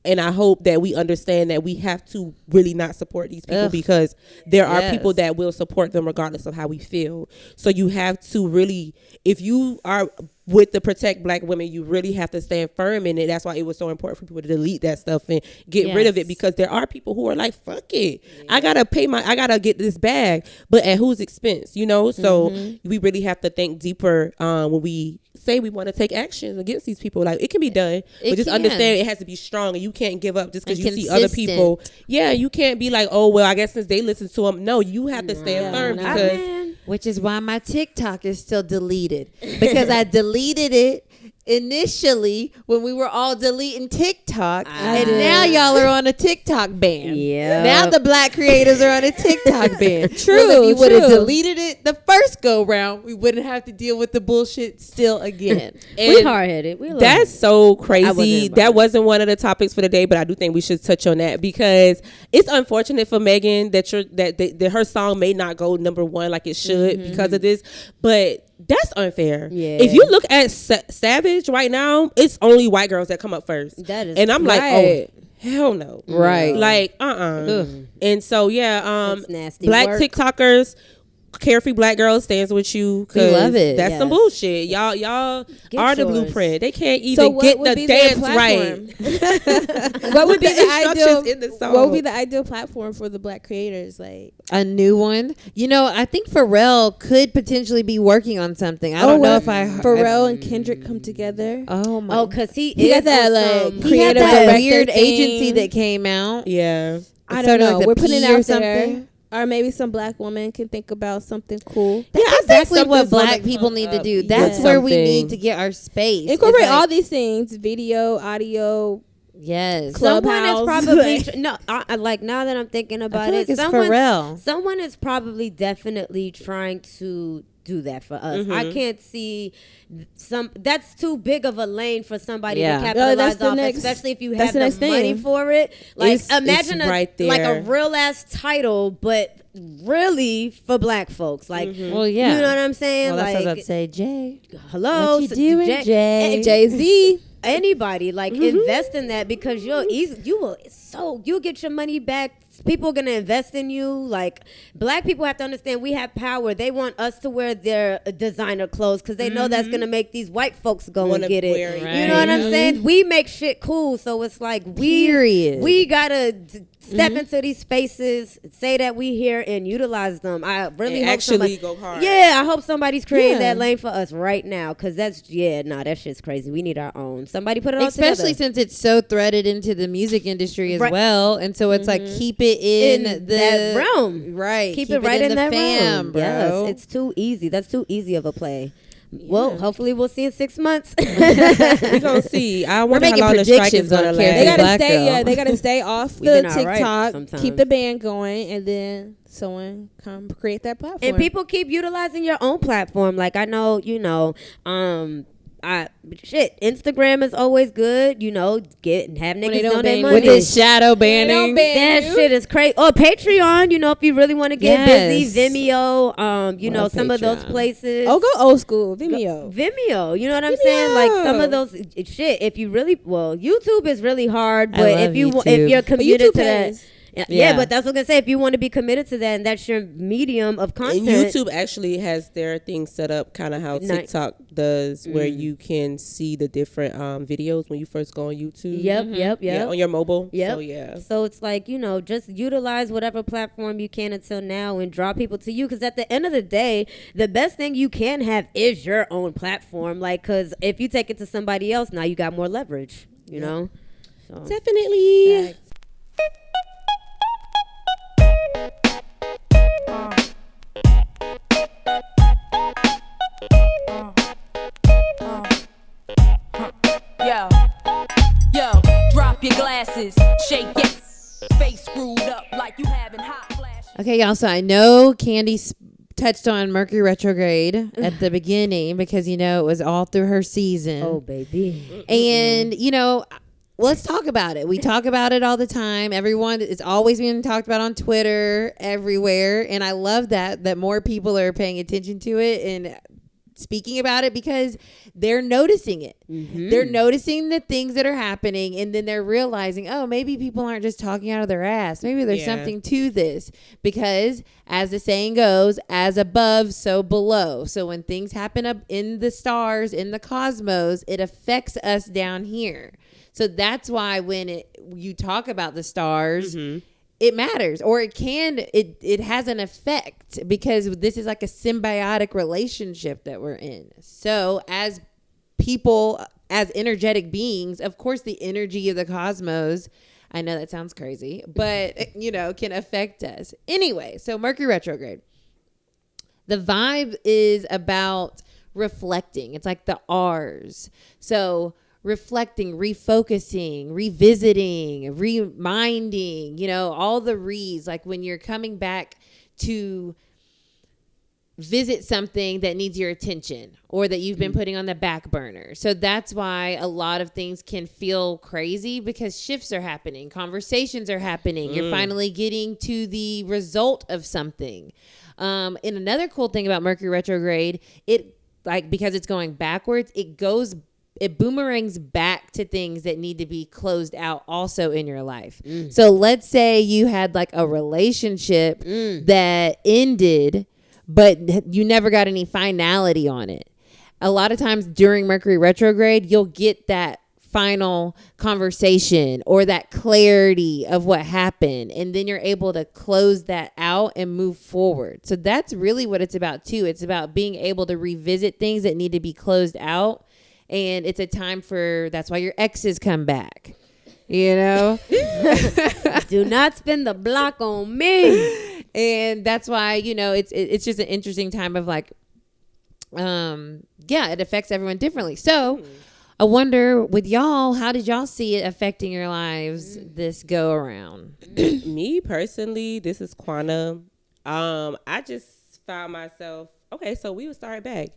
and I hope that we understand that we have to really not support these people, Ugh. because there are Yes. people that will support them regardless of how we feel. So you have to really, if you are with the Protect Black Women, you really have to stand firm in it. That's why it was so important for people to delete that stuff and get rid of Yes. it, because there are people who are like, fuck it. I gotta get this bag, but at whose expense, you know? So we really have to think deeper when we say we want to take action against these people. Like, it can be done, It but just can. understand it has to be strong, and you can't give up just because And you see other consistent. people. Yeah, you can't be like, oh, well, I guess since they listen to them. No, you have to stand firm, I because mean, Which is why my TikTok is still deleted, because I deleted it initially when we were all deleting TikTok, and now y'all are on a TikTok ban. Yeah. Now the Black creators are on a TikTok ban. True, Well, if you would have true. deleted it the first go round, we wouldn't have to deal with the bullshit still again. we And hard headed. that's so crazy. wasn't That involved. wasn't one of the topics for the day, but I do think we should touch on that, because it's unfortunate for Megan that her song may not go number one like it should because of this, but that's unfair. Yeah. If you look at Savage right now, it's only white girls that come up first. That is and I'm like, right. oh, hell no. Right. Like, And so, yeah, That's nasty Black work. TikTokers, Carefree Black Girl stands with you. 'Cause We love it. That's some Yes. bullshit. Y'all Get are the yours. blueprint. They can't So even what get would the be their dance right. platform? What would be the instructions ideal? in the song? What would be the ideal platform for the Black creators? Like, A new one. You know, I think Pharrell could potentially be working on something. I don't know if I Pharrell and Kendrick come together. Oh my! Oh, because he got is that, on like, some- he had creative that director weird thing. agency that came out. Yeah. I It don't started know. like the We're putting it P or out something. there. Or maybe some Black woman can think about something cool. That's exactly what something's Black gonna people come need to up do. with That's where we something. need to get our space. Incorporate It's like- all these things: video, audio. Yes. Someone is Clubhouse. probably no. I like, now that I'm thinking I about feel it, like it's Pharrell. someone is probably definitely trying to do that for us. I can't see that's too big of a lane for somebody Yeah. to No, capitalize that's the off, next- especially if you that's have the the, next money thing. for it. Like, It's imagine right like a there. real ass title, but really for Black folks. Like, Well, yeah. you know what I'm saying? Well, that's what I was like, about to say, Jay. hello, What you doing, Jay? Jay-Z. Anybody like invest in that, because you'll get your money back. People are gonna invest in you. Like, Black people have to understand we have power. They want us to wear their designer clothes because they know that's gonna make these white folks go Wanna and get it. wear it. You know what I'm saying? We make shit cool, so it's like Period. we gotta step into these spaces, say that we here and utilize them. I really hope actually go hard. Yeah, I hope somebody's creating that lane for us right now, because that shit's crazy. We need our own. Somebody put it all together. Especially since it's so threaded into the music industry as well, and so it's like keep it in that realm, right? Keep it right in that realm, bro. Yes, it's too easy. That's too easy of a play. Well, hopefully we'll see in 6 months. We're gonna see. I wonder how long the strike is gonna last. They gotta stay. Yeah, they gotta stay off the TikTok. Right keep the band going, and then someone come create that platform. And people keep utilizing your own platform. Like I know, Instagram is always good. Have niggas donate money with this shadow banning. That shit is crazy. Or Patreon, if you really want to get busy. Vimeo, some of those places. Oh, go old school. Vimeo, you know what I'm saying? Like some of those shit. If you really, YouTube is really hard, but if you're committed to that. Yeah, but that's what I'm going to say. If you want to be committed to that and that's your medium of content. And YouTube actually has their thing set up kind of how TikTok does, where you can see the different videos when you first go on YouTube. Yep. Yeah, on your mobile. Yep. So it's like, just utilize whatever platform you can until now and draw people to you. Because at the end of the day, the best thing you can have is your own platform. Like, because if you take it to somebody else, now you got more leverage, you know? So. Definitely. Yo, drop your glasses, shake it, face screwed up like you having hot flashes. Okay, y'all, so I know Candy touched on Mercury Retrograde at the beginning because, it was all through her season. Oh, baby. And, let's talk about it. We talk about it all the time. Everyone, it's always being talked about on Twitter, everywhere. And I love that more people are paying attention to it and speaking about it because they're noticing it. They're noticing the things that are happening, and then they're realizing, oh, maybe people aren't just talking out of their ass. Maybe there's something to this, because as the saying goes, as above, so below. So when things happen up in the stars, in the cosmos, it affects us down here. So that's why when you talk about the stars, it matters, or it has an effect, because this is like a symbiotic relationship that we're in. So as people, as energetic beings, of course, the energy of the cosmos, I know that sounds crazy, but can affect us. Anyway, so Mercury retrograde. The vibe is about reflecting. It's like the R's. So reflecting, refocusing, revisiting, reminding, all the re's, like when you're coming back to visit something that needs your attention or that you've been putting on the back burner. So that's why a lot of things can feel crazy, because shifts are happening, conversations are happening. You're finally getting to the result of something. And another cool thing about Mercury retrograde, because it's going backwards, it boomerangs back to things that need to be closed out also in your life. So let's say you had like a relationship that ended, but you never got any finality on it. A lot of times during Mercury retrograde, you'll get that final conversation or that clarity of what happened, and then you're able to close that out and move forward. So that's really what it's about too. It's about being able to revisit things that need to be closed out. And it's a time that's why your exes come back, Do not spin the block on me. And that's why, it's just an interesting time of like, it affects everyone differently. So I wonder with y'all, how did y'all see it affecting your lives this go around? Me personally, this is Quana. I just found myself, so we would start back.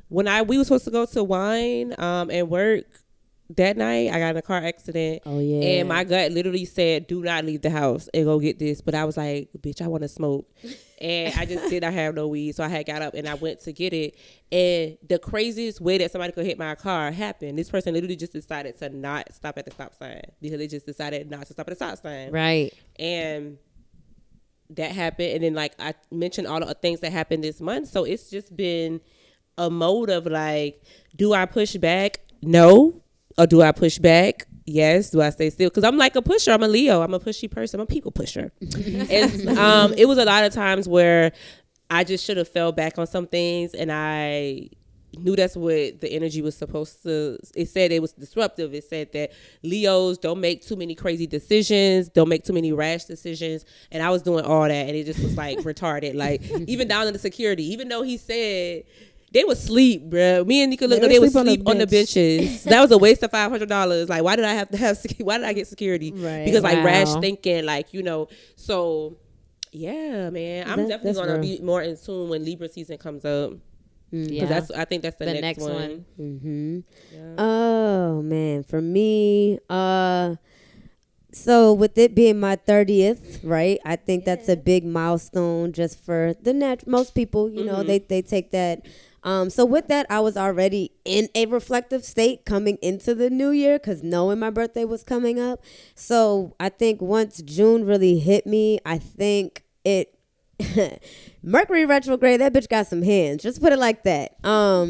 When we were supposed to go to wine and work that night, I got in a car accident. Oh, yeah. And my gut literally said, do not leave the house and go get this. But I was like, bitch, I want to smoke. And I just did not have no weed. So I had got up and I went to get it. And the craziest way that somebody could hit my car happened. This person literally just decided to not stop at the stop sign, because they just decided not to stop at the stop sign. Right. And that happened. And then I mentioned all the things that happened this month. So it's just been a mode of like, do I push back? No. Or do I push back? Yes. Do I stay still? Because I'm like a pusher. I'm a Leo. I'm a pushy person. I'm a people pusher. And it was a lot of times where I just should have fell back on some things, and I knew that's what the energy was supposed to. It said it was disruptive. It said that Leos don't make too many crazy decisions, don't make too many rash decisions, and I was doing all that, and it just was like retarded. Like even down to the security, even though he said they would sleep, bruh. Me and Nika looked, they would sleep on the benches. That was a waste of $500. Like, why did I have to have? Why did I get security? Right. Because like rash thinking, like so. Yeah, man. I'm definitely gonna be more in tune when Libra season comes up. Because I think that's the next one. Mm-hmm. Yeah. Oh man, for me, so with it being my 30th, right? I think that's a big milestone just for the most people. You know, they take that. So with that, I was already in a reflective state coming into the new year because knowing my birthday was coming up. So I think once June really hit me, I think it Mercury retrograde, that bitch got some hands. Just put it like that.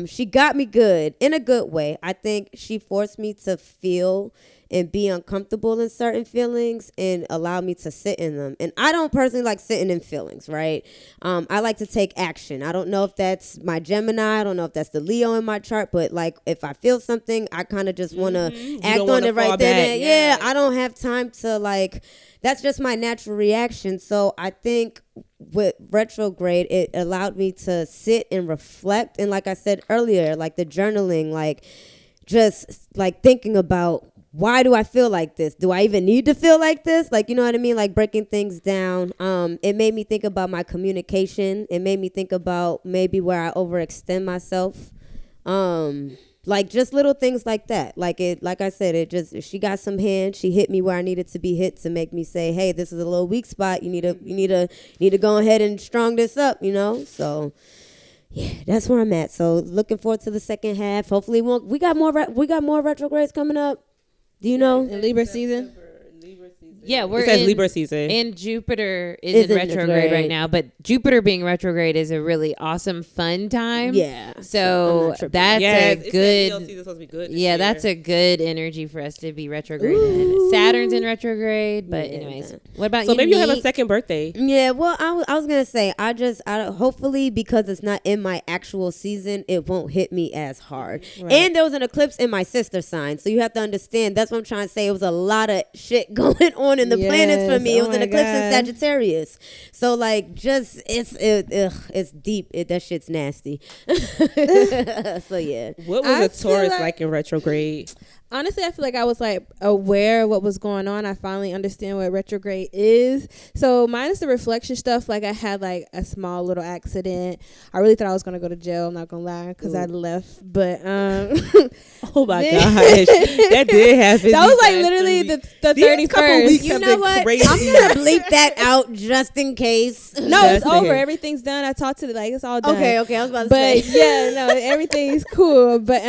She got me good in a good way. I think she forced me to feel and be uncomfortable in certain feelings and allow me to sit in them. And I don't personally like sitting in feelings, right? I like to take action. I don't know if that's my Gemini. I don't know if that's the Leo in my chart, but like if I feel something, I kind of just want to act on it right then. Yeah, I don't have time to like, that's just my natural reaction. So I think with retrograde, it allowed me to sit and reflect. And like I said earlier, like the journaling, like just like thinking about, why do I feel like this? Do I even need to feel like this? Like, you know what I mean? Like breaking things down. It made me think about my communication. It made me think about maybe where I overextend myself. Like just little things like that. Like I said, she got some hands. She hit me where I needed to be hit to make me say, hey, this is a little weak spot. You need to go ahead and strong this up, you know? So yeah, that's where I'm at. So looking forward to the second half. Hopefully we got more retrogrades coming up. Do you know? In Libra season? Yeah, we're in Libra season. And Jupiter is in retrograde right now. But Jupiter being retrograde is a really awesome, fun time. Yeah. So that's a good. Supposed to be good yeah, that's a good energy for us to be retrograde in. Saturn's in retrograde. But anyways, what about you? So maybe you'll have a second birthday. Yeah, well, I was going to say, I hopefully because it's not in my actual season, it won't hit me as hard. Right. And there was an eclipse in my sister sign. So you have to understand, that's what I'm trying to say. It was a lot of shit going on in the planets for me. It was an eclipse in Sagittarius. So like just it's deep. That shit's nasty. So yeah. What was a Taurus like in retrograde? Honestly, I feel like I was like aware of what was going on. I finally understand what retrograde is. So minus the reflection stuff, like I had like a small little accident. I really thought I was gonna go to jail. I'm not gonna lie, because I left. But oh my gosh, that did happen. That was like literally the 31st. You know what? Crazy. I'm gonna bleep that out just in case. No, it's over. Everything's done. I talked to it's all done. Okay. I was about to say. But yeah, no, everything's cool. But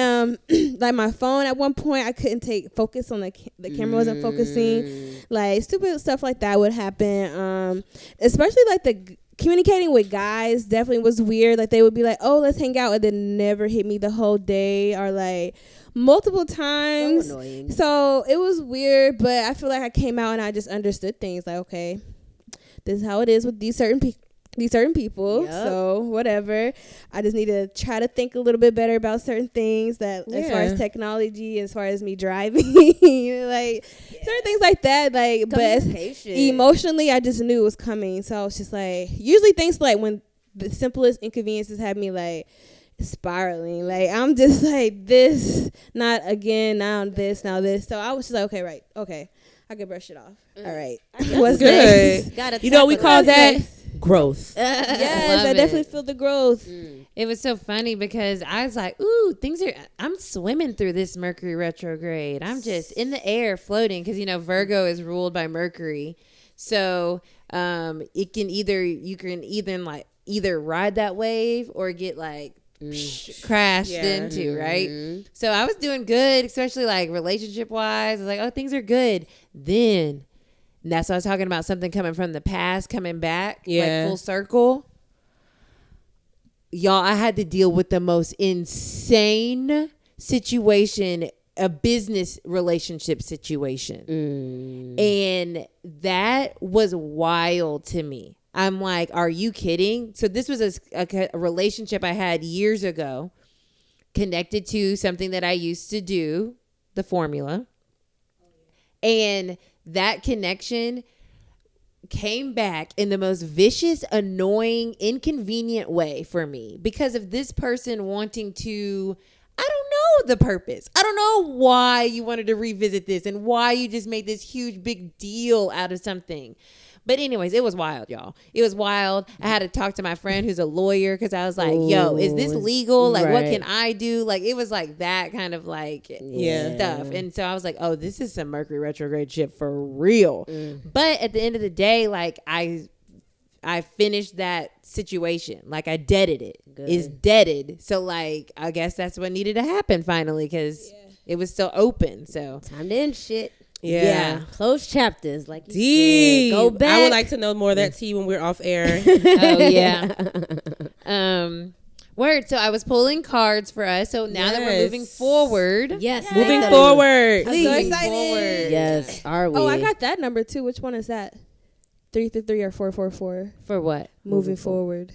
like my phone at one point, I couldn't take focus on the camera wasn't focusing. Like stupid stuff like that would happen. Especially like the communicating with guys definitely was weird. Like they would be like, oh, let's hang out, and then never hit me the whole day, or like multiple times. So annoying. So it was weird, but I feel like I came out and I just understood things. Like, okay, this is how it is with these certain people. Yep. So whatever. I just need to try to think a little bit better about certain things that as far as technology, as far as me driving, like certain things like that. Like, but emotionally, I just knew it was coming. So I was just like, usually things like when the simplest inconveniences have me like spiraling. Like I'm just like this, not again, now this. So I was just like, okay, I can brush it off. All right, what's good? You know, we call that growth. Yes, I definitely feel the growth. It was so funny because I was like, ooh, I'm swimming through this Mercury retrograde. I'm just in the air floating because, Virgo is ruled by Mercury. So you can either ride that wave or get like crashed into, right? So I was doing good, especially like relationship wise. I was like, oh, things are good. Then that's what I was talking about, something coming from the past, coming back, like full circle. Y'all, I had to deal with the most insane situation a business relationship situation. And that was wild to me. I'm like, are you kidding? So this was a relationship I had years ago, connected to something that I used to do, the formula. And that connection came back in the most vicious, annoying, inconvenient way for me because of this person wanting to, I don't know the purpose. I don't know why you wanted to revisit this and why you just made this huge big deal out of something. But anyways, it was wild, y'all. It was wild. I had to talk to my friend who's a lawyer because I was like, yo, is this legal? Like, what can I do? Like, it was like that kind of like stuff. And so I was like, oh, this is some Mercury retrograde shit for real. But at the end of the day, like, I finished that situation. Like, I deaded it. It's deaded. So, like, I guess that's what needed to happen finally because it was still open. So time to end shit. Yeah. Close chapters. Like you said. Go back. I would like to know more of that tea when we're off air. Oh, yeah. Word. So I was pulling cards for us. So now that we're moving forward. Yes. Moving forward. I'm so excited. Yes. Are we? Oh, I got that number too. Which one is that? 333 or 444? For what? Moving forward.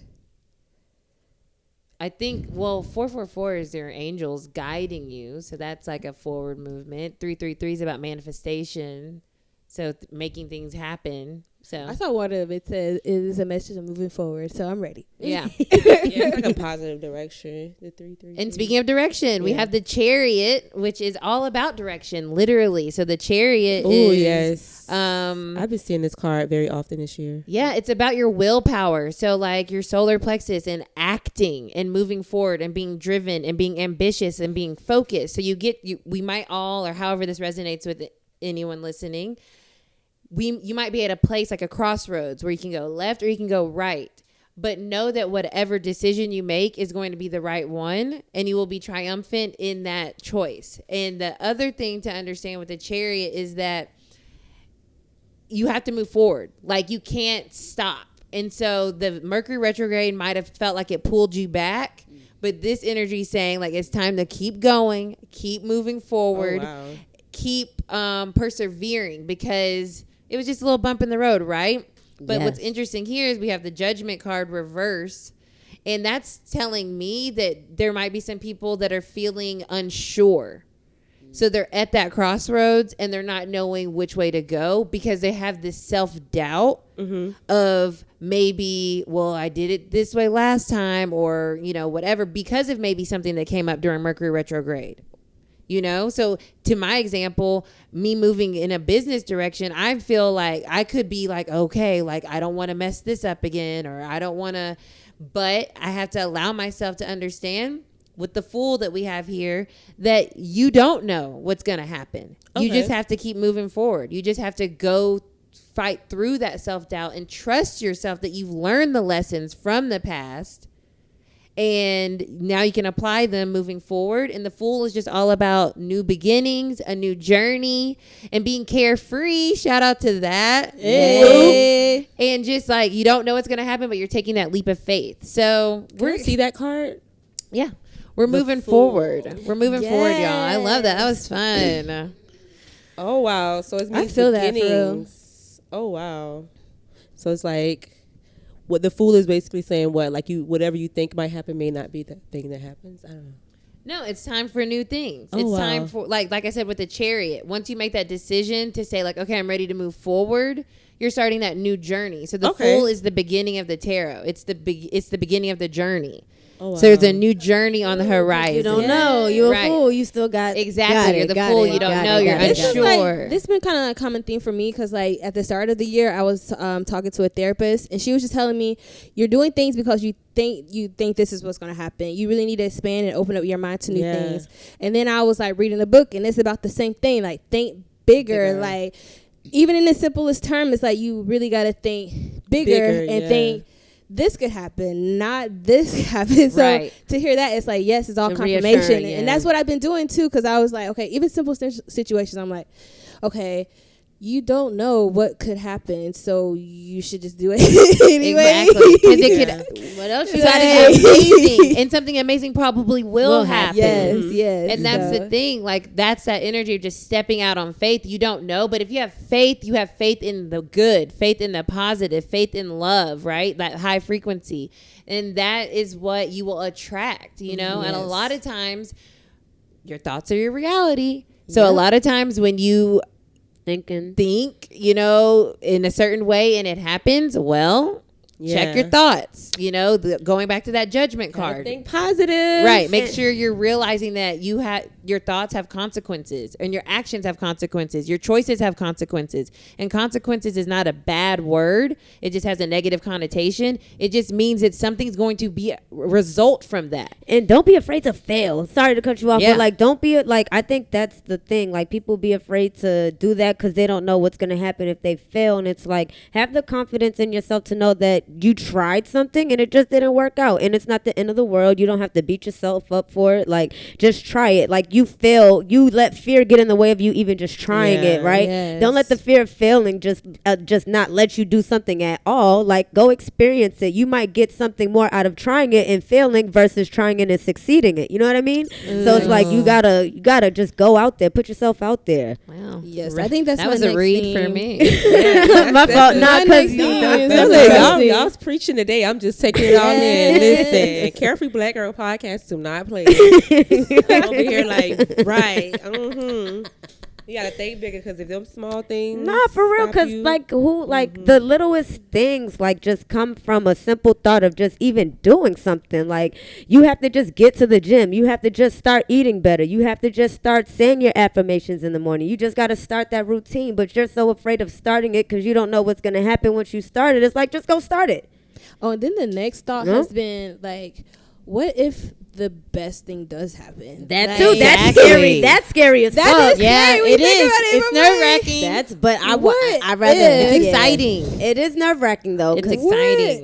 I think, well, 444 is your angels guiding you. So that's like a forward movement. 333 is about manifestation. So making things happen. So I saw one of it says it is a message of moving forward. So I'm ready. Yeah. It's like a positive direction. The 333. And speaking of direction, we have the Chariot, which is all about direction, literally. So the Chariot is... Oh, yes. I've been seeing this card very often this year. Yeah, it's about your willpower. So like your solar plexus and acting and moving forward and being driven and being ambitious and being focused. So we might all, or however this resonates with anyone listening, you might be at a place like a crossroads where you can go left or you can go right. But know that whatever decision you make is going to be the right one, and you will be triumphant in that choice. And the other thing to understand with the Chariot is that you have to move forward. Like, you can't stop. And so the Mercury retrograde might have felt like it pulled you back, but this energy is saying, like, it's time to keep going, keep moving forward, keep persevering, because it was just a little bump in the road, right? But what's interesting here is we have the Judgment card reverse, and that's telling me that there might be some people that are feeling unsure. So they're at that crossroads and they're not knowing which way to go because they have this self-doubt of maybe, well, I did it this way last time, or, you know, whatever, because of maybe something that came up during Mercury retrograde. You know, so to my example, me moving in a business direction, I feel like I could be like, okay, like I don't want to mess this up again, or I don't want to, but I have to allow myself to understand with the Fool that we have here that you don't know what's going to happen. Okay. You just have to keep moving forward. You just have to go fight through that self-doubt and trust yourself that you've learned the lessons from the past. And now you can apply them moving forward. And the Fool is just all about new beginnings, a new journey, and being carefree. Shout out to that. Hey. And just like, you don't know what's going to happen, but you're taking that leap of faith. So we're see that card. Yeah. We're moving forward. We're moving forward, y'all. I love that. That was fun. Oh, wow. So it's I feel beginnings. That, oh, wow. So it's like, what the Fool is basically saying, what, like, you, whatever you think might happen may not be the thing that happens. I don't know. No, it's time for new things. It's time for, like I said with the Chariot, once you make that decision to say, like, okay, I'm ready to move forward, you're starting that new journey. So the Fool is the beginning of the tarot. It's the beginning of the journey. Oh, wow. So there's a new journey on the horizon. You don't know. You're a fool. You still got exactly. You're the fool. You don't know. You're unsure. This has been kind of a common theme for me because, like, at the start of the year, I was talking to a therapist, and she was just telling me, "You're doing things because you think this is what's going to happen. You really need to expand and open up your mind to new things." And then I was like reading a book, and it's about the same thing. Like, think bigger. Like, even in the simplest term, it's like you really got to think bigger and think, this could happen, not this could happen. So to hear that, it's like, yes, it's all confirmation. And that's what I've been doing too, because I was like, okay, even simple situations, I'm like, okay, you don't know what could happen, so you should just do it anyway. Exactly. Because it could. What else you got to do? Amazing, and something amazing probably will happen. Yes. And that's the thing. Like, that's that energy of just stepping out on faith. You don't know, but if you have faith in the good, faith in the positive, faith in love, right? That high frequency, and that is what you will attract. You know, and a lot of times, your thoughts are your reality. So a lot of times when you think, you know, in a certain way and it happens, well, check your thoughts, you know, going back to that judgment card. Think positive. Right. Make sure you're realizing that your thoughts have consequences and your actions have consequences. Your choices have consequences. And consequences is not a bad word. It just has a negative connotation. It just means that something's going to be a result from that. And don't be afraid to fail. Sorry to cut you off, but like, don't be like, I think that's the thing. Like, people be afraid to do that because they don't know what's going to happen if they fail. And it's like, have the confidence in yourself to know that you tried something and it just didn't work out, and it's not the end of the world. You don't have to beat yourself up for it. Like, just try it. Like, you fail, you let fear get in the way of you even just trying it, right? Don't let the fear of failing just not let you do something at all. Like, go experience it. You might get something more out of trying it and failing versus trying it and succeeding it. You know what I mean? So it's like, you gotta just go out there, put yourself out there. Wow. Yes, I think that was a read for me. My fault. Not because y'all was preaching today. I'm just taking it all in. Listen, Carefree Black Girl podcast do not play. Over here, like, right. You gotta think bigger, because if them small things, nah, for real, because like the littlest things like just come from a simple thought of just even doing something. Like, you have to just get to the gym. You have to just start eating better. You have to just start saying your affirmations in the morning. You just gotta start that routine, but you're so afraid of starting it because you don't know what's gonna happen once you start it. It's like, just go start it. Oh, and then the next thought has been like, what if the best thing does happen? That too. That's scary. That's scary as fuck. That is scary. It is. It's nerve-wracking. But I rather. It's exciting. It is nerve-wracking though. It's exciting.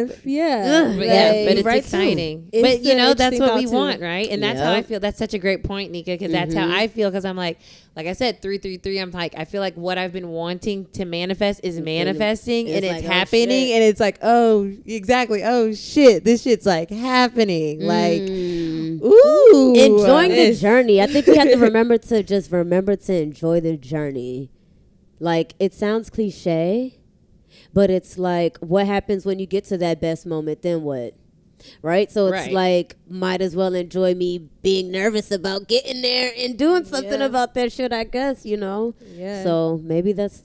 But it's exciting. But you know, that's what we want, right? And that's how I feel. That's such a great point, Nika, because that's how I feel. Because I'm like I said, 333. I'm like, I feel like what I've been wanting to manifest is manifesting, and it's happening, and it's like, oh, exactly. Oh shit, this shit's like happening, like. Ooh, enjoying the journey. I think we have to remember to enjoy the journey. Like, it sounds cliche, but it's like, what happens when you get to that best moment? Then what? Right? So it's like, might as well enjoy me being nervous about getting there and doing something about that shit, I guess, you know? Yeah. So maybe that's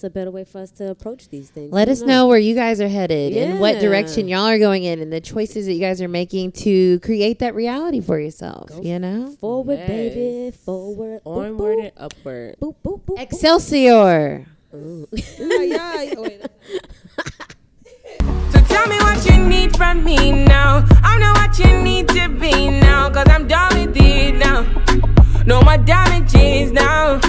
a better way for us to approach these things. Let us know where you guys are headed and what direction y'all are going in, and the choices that you guys are making to create that reality for yourself. You know? Forward, baby. Forward. Onward and upward. Boop, boop, boop, Excelsior. So tell me what you need from me now. I'm not what you need to be now, cause I'm done with it now. No more damages now.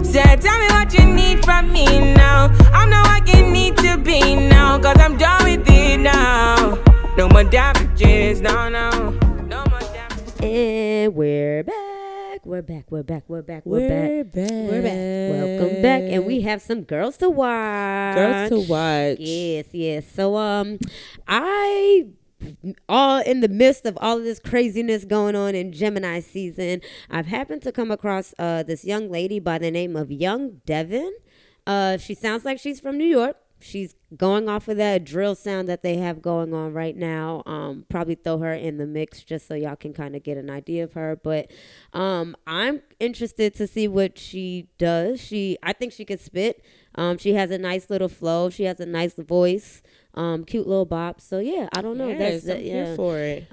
So tell me what you need from me now. I'm not what you need to be now, cause I'm done with it now. No more damages now, no. No more damages. And we're back. We're back. Welcome back. And we have some girls to watch. Yes. So I all in the midst of all of this craziness going on in Gemini season, I've happened to come across this young lady by the name of Young Devin. She sounds like she's from New York. She's going off of that drill sound that they have going on right now. Probably throw her in the mix just so y'all can kind of get an idea of her. But I'm interested to see what she does. I think she could spit. She has a nice little flow. She has a nice voice. Cute little bop. So yeah, I don't know. Yes, I'm here for it.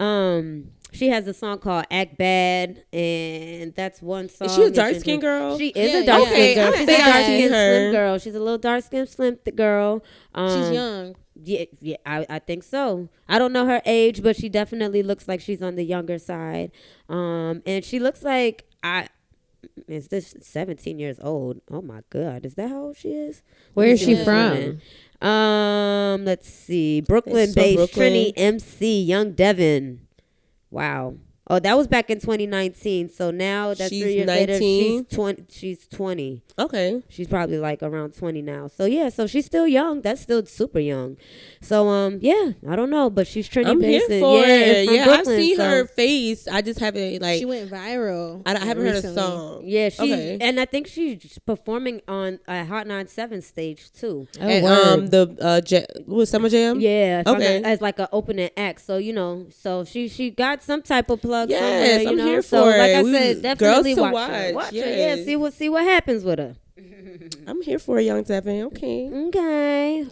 She has a song called Act Bad, and that's one song. Is she a dark-skinned girl? She is a dark-skinned girl. She's a dark-skinned her. slim girl. She's a little dark-skinned slim girl. She's young. Yeah, I think so. I don't know her age, but she definitely looks like she's on the younger side. And she looks like is this 17 years old? Oh my God, is that how old she is? Where is she from? Let's see, Brooklyn based Trini MC Young Devin. Wow. Oh, that was back in 2019. So now that's She's 3 years later. 19? She's 20. Okay. She's probably like around 20 now. So yeah, so she's still young. That's still super young. So yeah, I don't know, but she's trendy. I'm here for it. Yeah, I've seen her face. I just haven't like. She went viral. I haven't heard a song. Yeah, and I think she's performing on a Hot 97 stage too. Oh, and the Summer Jam. Yeah. Okay. As like an opening act. So so she got some type of plug. Yes, somewhere, I'm here for so, it. Like I said, definitely girls to watch her. watch. Yeah, see what happens with her. I'm here for a Young Devin. Okay.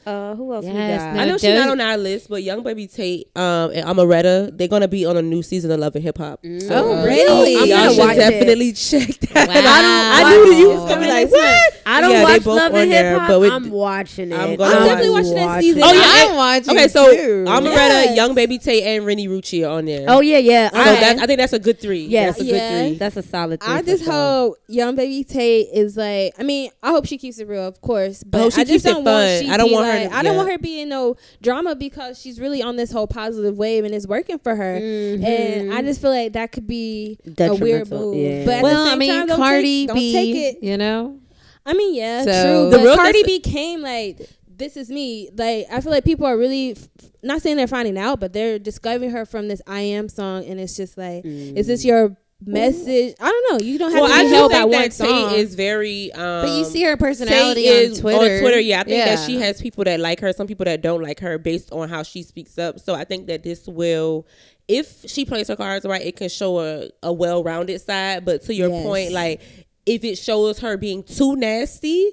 Who else we got? I know she's not on our list, but Young Baby Tate and Amaretta, they're gonna be on a new season of Love and Hip Hop. Oh, really? I'm Y'all gonna should definitely check that. Wow. I knew you was gonna be like, what? I don't Yeah, they watch both Love on and there, Hip Hop. but I'm watching it. I'm gonna I'm definitely watching that season. Oh yeah, I'm watching. Okay, so too. Amaretta, Yes. Young Baby Tate, and Rennie Rucci are on there. Oh yeah. So I think that's a good 3. Yes. That's a good 3. That's a solid 3. I just hope Young Baby Tate is like. I mean, I hope she keeps it real, of course. But hope she I just keeps it don't want. fun. She I don't be want her like, to- I don't yeah. want her being no drama because she's really on this whole positive wave and it's working for her. And I just feel like that could be a weird Detrimental, move. yeah. But at Well, the same I mean, time, don't Cardi don't B, take it. you know. I mean, yeah, So- true. The But real Cardi dis- became like, this is me. Like, I feel like people are really, not saying they're finding out, but they're discovering her from this I Am song. And it's just like, is this your message? I don't know. You don't have to I be do held by think one that song. Tate is very. But you see her personality Tate on is Twitter. Yeah, I think that she has people that like her, some people that don't like her, based on how she speaks up. So I think that this will, if she plays her cards right, it can show a well-rounded side. But to your point, like if it shows her being too nasty.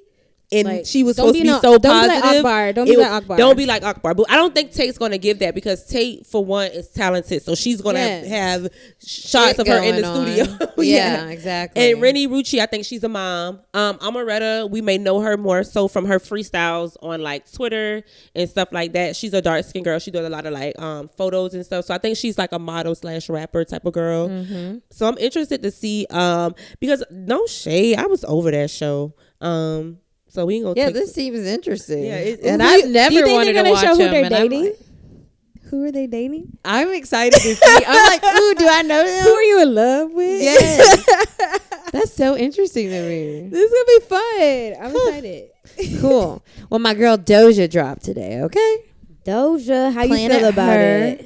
And Like, she was don't supposed to be be no- so don't be like positive. Akbar. Don't be like Akbar. Don't be like Akbar. But I don't think Tate's going to give that, because Tate, for one, is talented. So she's going to have shots of her in the studio. Yeah, exactly. And Rennie Rucci, I think she's a mom. Amaretta, we may know her more so from her freestyles on like Twitter and stuff like that. She's a dark skinned girl. She does a lot of like photos and stuff. So I think she's like a model / rapper type of girl. So I'm interested to see because no shade, I was over that show. So we ain't gonna. Yeah, this seems interesting. Yeah, and I've never Do you think wanted they're to gonna watch show who them, they're and I'm dating? like- Who are they dating? I'm excited to see. I'm like, ooh, do I know them? Who are you in love with? Yes. That's so interesting to me. This is gonna be fun. I'm excited. Cool. Well, my girl Doja dropped today. Okay. Doja, how you Planet feel about Her. it?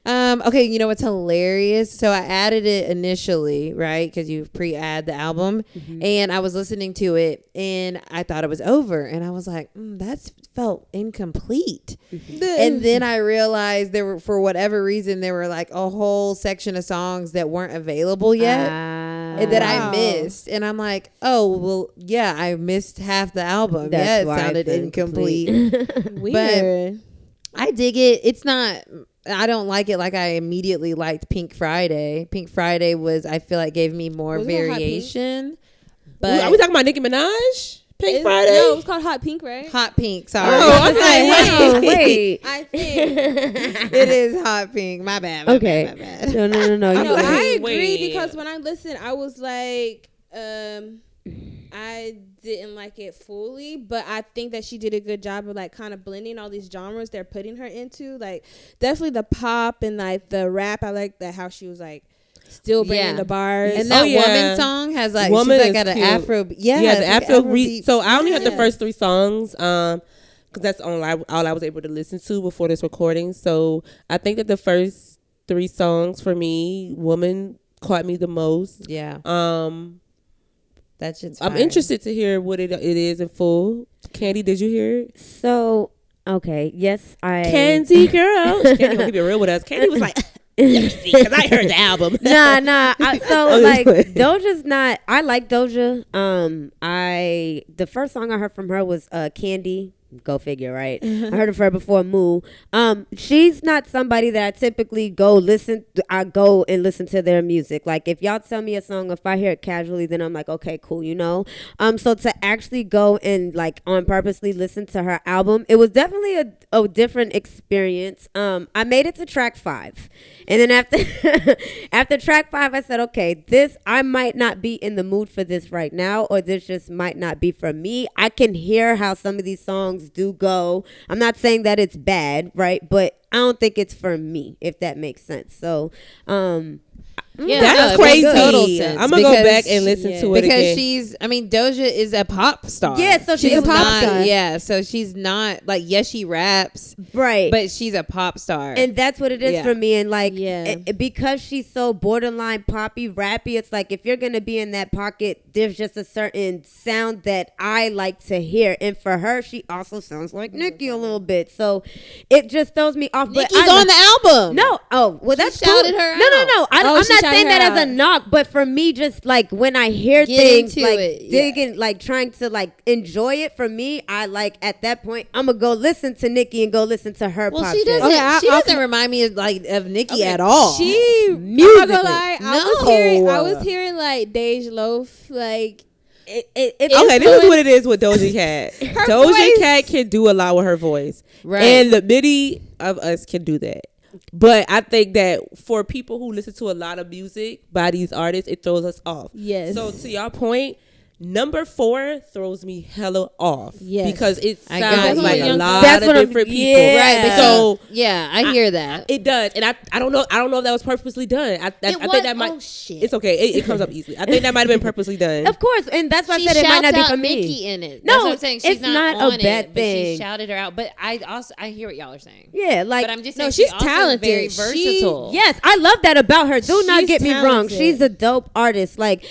Okay, you know what's hilarious? So I added it initially, right? Because you pre-add the album, and I was listening to it, and I thought it was over, and I was like, that felt incomplete. And then I realized there were, for whatever reason, there were like a whole section of songs that weren't available yet, and that I missed, and I'm like, oh well, yeah, I missed half the album. That's It why sounded it's incomplete. Weird. I dig it. It's not. I don't like it like I immediately liked Pink Friday. Pink Friday was, I feel like, gave me more Was it called Hot variation. But are we talking about Nicki Minaj? Pink Friday? No, it's called Hot Pink, right? Hot Pink. Sorry. Oh, I was like, Wait. I think. It is Hot Pink. My bad. My Okay. bad, my bad. No. No, I agree Wait. because when I listened, I was like, I didn't like it fully, but I think that she did a good job of like kind of blending all these genres they're putting her into. Like definitely the pop and like the rap. I like that how she was like still bringing the bars. And that Oh, yeah. Woman song has like, Woman she's like is got an cute. Afro. Yeah, Yeah, it's the like Afro Afrobeat. So I only had the first 3 songs because that's all I was able to listen to before this recording. So I think that the first 3 songs for me, Woman caught me the most. Yeah. That shit's I'm fire. interested to hear what it is in full. Candy, did you hear it? So, okay, yes, Candy girl. Candy gonna keep it real with us. Candy was like, because I heard the album. Nah. So I'm like just playing. Doja's not. I like Doja. The first song I heard from her was Candy. Go figure, right? I heard of her before Moo. She's not somebody that I typically go and listen to their music. Like if y'all tell me a song, if I hear it casually, then I'm like, okay, cool, you know. So to actually go and like on purposely listen to her album, it was definitely a different experience. I made it to track 5, and then after track 5, I said, okay, I might not be in the mood for this right now, or this just might not be for me. I can hear how some of these songs do go. I'm not saying that it's bad, right? But I don't think it's for me, if that makes sense. So, Yeah, that's it crazy. makes total sense I'm gonna go because back and listen to it because again. she's. I mean, Doja is a pop star. Yeah, so she's a pop not, star. Yeah, so she's not like yes, she raps, right, but she's a pop star, and that's what it is Yeah. for me. And like, Yeah. because she's so borderline poppy, rappy, it's like if you're gonna be in that pocket, there's just a certain sound that I like to hear. And for her, she also sounds like Nicki a little bit, so it just throws me off. Nicki's but on the album. No, oh well, that's shouted cool. her No, out. I'm Oh, not she shouted saying her that as a out. knock, but for me, just like when I hear Get things, into like it, yeah. digging, like trying to like enjoy it. For me, I like at that point, I'm gonna go listen to Nicki and go listen to her. Well, pop she shit. doesn't. Okay, she doesn't remind me of Nicki at all. She I'm not gonna lie. I was hearing like Dej Loaf, like It's Okay, this is what it is with Doja Cat. Doja voice- Cat can do a lot with her voice, Right. and the many of us can do that. But I think that for people who listen to a lot of music by these artists, it throws us off. Yes. So to your point, number 4 throws me hella off. Yes. Because it I got sounds you. like a lot That's of what I'm- different people. yeah. Right, because, So yeah, I hear that. it does, and I don't know if that was purposely done. I think that might. Oh shit! It's okay. It comes up easily. I think that might have been purposely done. of course, and that's why I She said it might not be shouts for out me. Nicki in it. No, That's what I'm saying. She's it's not a on bad it, thing. But she shouted her out. But I hear what y'all are saying. Yeah, like But I'm just No, saying she's also talented. very She- versatile. yes, I love that about her. Do not She's get me wrong. talented. She's a dope artist. Like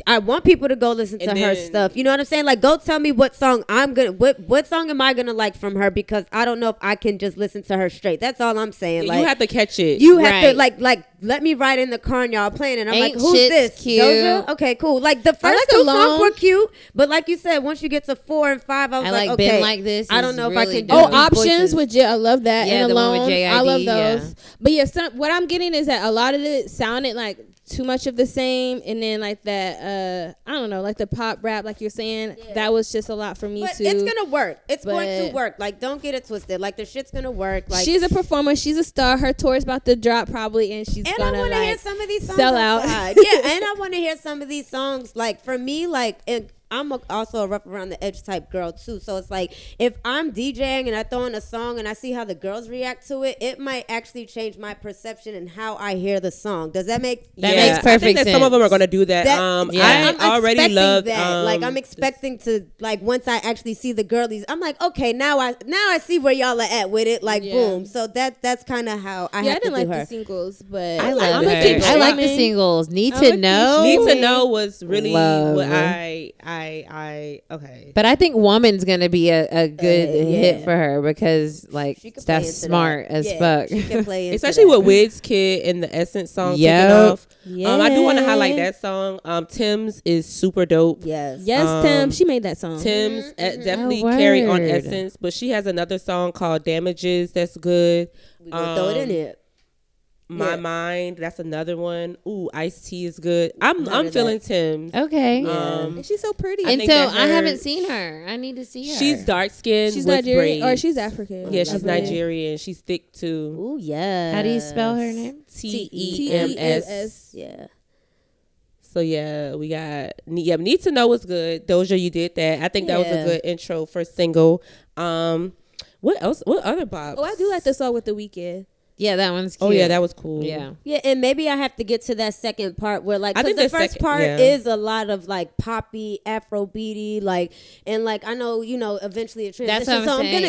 I want people to go listen to And her then- stuff. You know what I'm saying? Like, go tell me what song what song am I gonna like from her, because I don't know if I can just listen to her straight. That's all I'm saying. Yeah, like, you have to catch it. you have to Right. like let me ride in the car and y'all playing, and I'm Ain't like, who's Shit's this? cute. Doja? Okay, cool. Like the first like two Alone. songs were cute, but like you said, once you get to 4 and 5, I was I like, like okay, Been Like This I is don't know if really I can do dope. Oh, these options voices. with I love that. Yeah, And the one with Alone, JID, I love yeah. those. But yeah, what I'm getting is that a lot of it sounded like too much of the same, and then like that I don't know, like the pop rap, like you're saying, that was just a lot for me But too. it's gonna work. It's going to But- work. Like, don't get it twisted. Like, the shit's gonna work. Like, She's a performer. She's a star. Her tour's about to drop probably, and she's and gonna I want to hear like some of these songs sell out. outside. Yeah, and I want to hear some of these songs. Like, for me, like, I'm also a rough around the edge type girl too. So it's like, if I'm DJing and I throw in a song and I see how the girls react to it, it might actually change my perception and how I hear the song. Does that make That makes I perfect think that sense. some of them are going to do that. Yeah. I already expecting love that. Like, I'm expecting to, like, once I actually see the girlies, I'm like, okay, now I see where y'all are at with it. Like, Yeah. boom. So that's kind of how I Yeah, have I to didn't do like her. the singles, but I I'm love gonna her. keep I like the streaming. singles. Need I'm to gonna keep know. Need to streaming. know was really Love. what I okay. But I think Woman's gonna be a good hit yeah. for her because like She could play that's into smart that. as Yeah, fuck. She can play into Especially that. with Wiz Kid and the Essence song Yep. taking off. Yeah. I do want to highlight that song. Tim's is super dope. Yes. Yes, Tim. She made that song. Tim's definitely Oh, carry on word. Essence, but she has another song called Damages that's good. We gonna throw it in here. My Yeah. Mind, that's another one. Ooh, Ice-T is good. I'm None of feeling that. Tim's. Okay. And she's so pretty. And think so that I her- haven't seen her. I need to see her. She's dark skinned. She's with Nigerian, or braids. she's African. Yeah, I she's believe. Nigerian. She's thick too. Ooh, yeah. How do you spell her name? TEMS. Yeah. So yeah, we got Need to Know was good. Doja, you did that. I think that was a Yeah. good intro for single. What else? What other bops? Oh, I do like the song with The Weeknd. Yeah, that one's cute. Oh yeah, that was cool. Yeah. Yeah, and maybe I have to get to that second part where, like, I because think the the first second- part yeah. is a lot of like poppy, Afrobeaty, like, and like I know eventually it transitions. That's what I'm so I'm saying.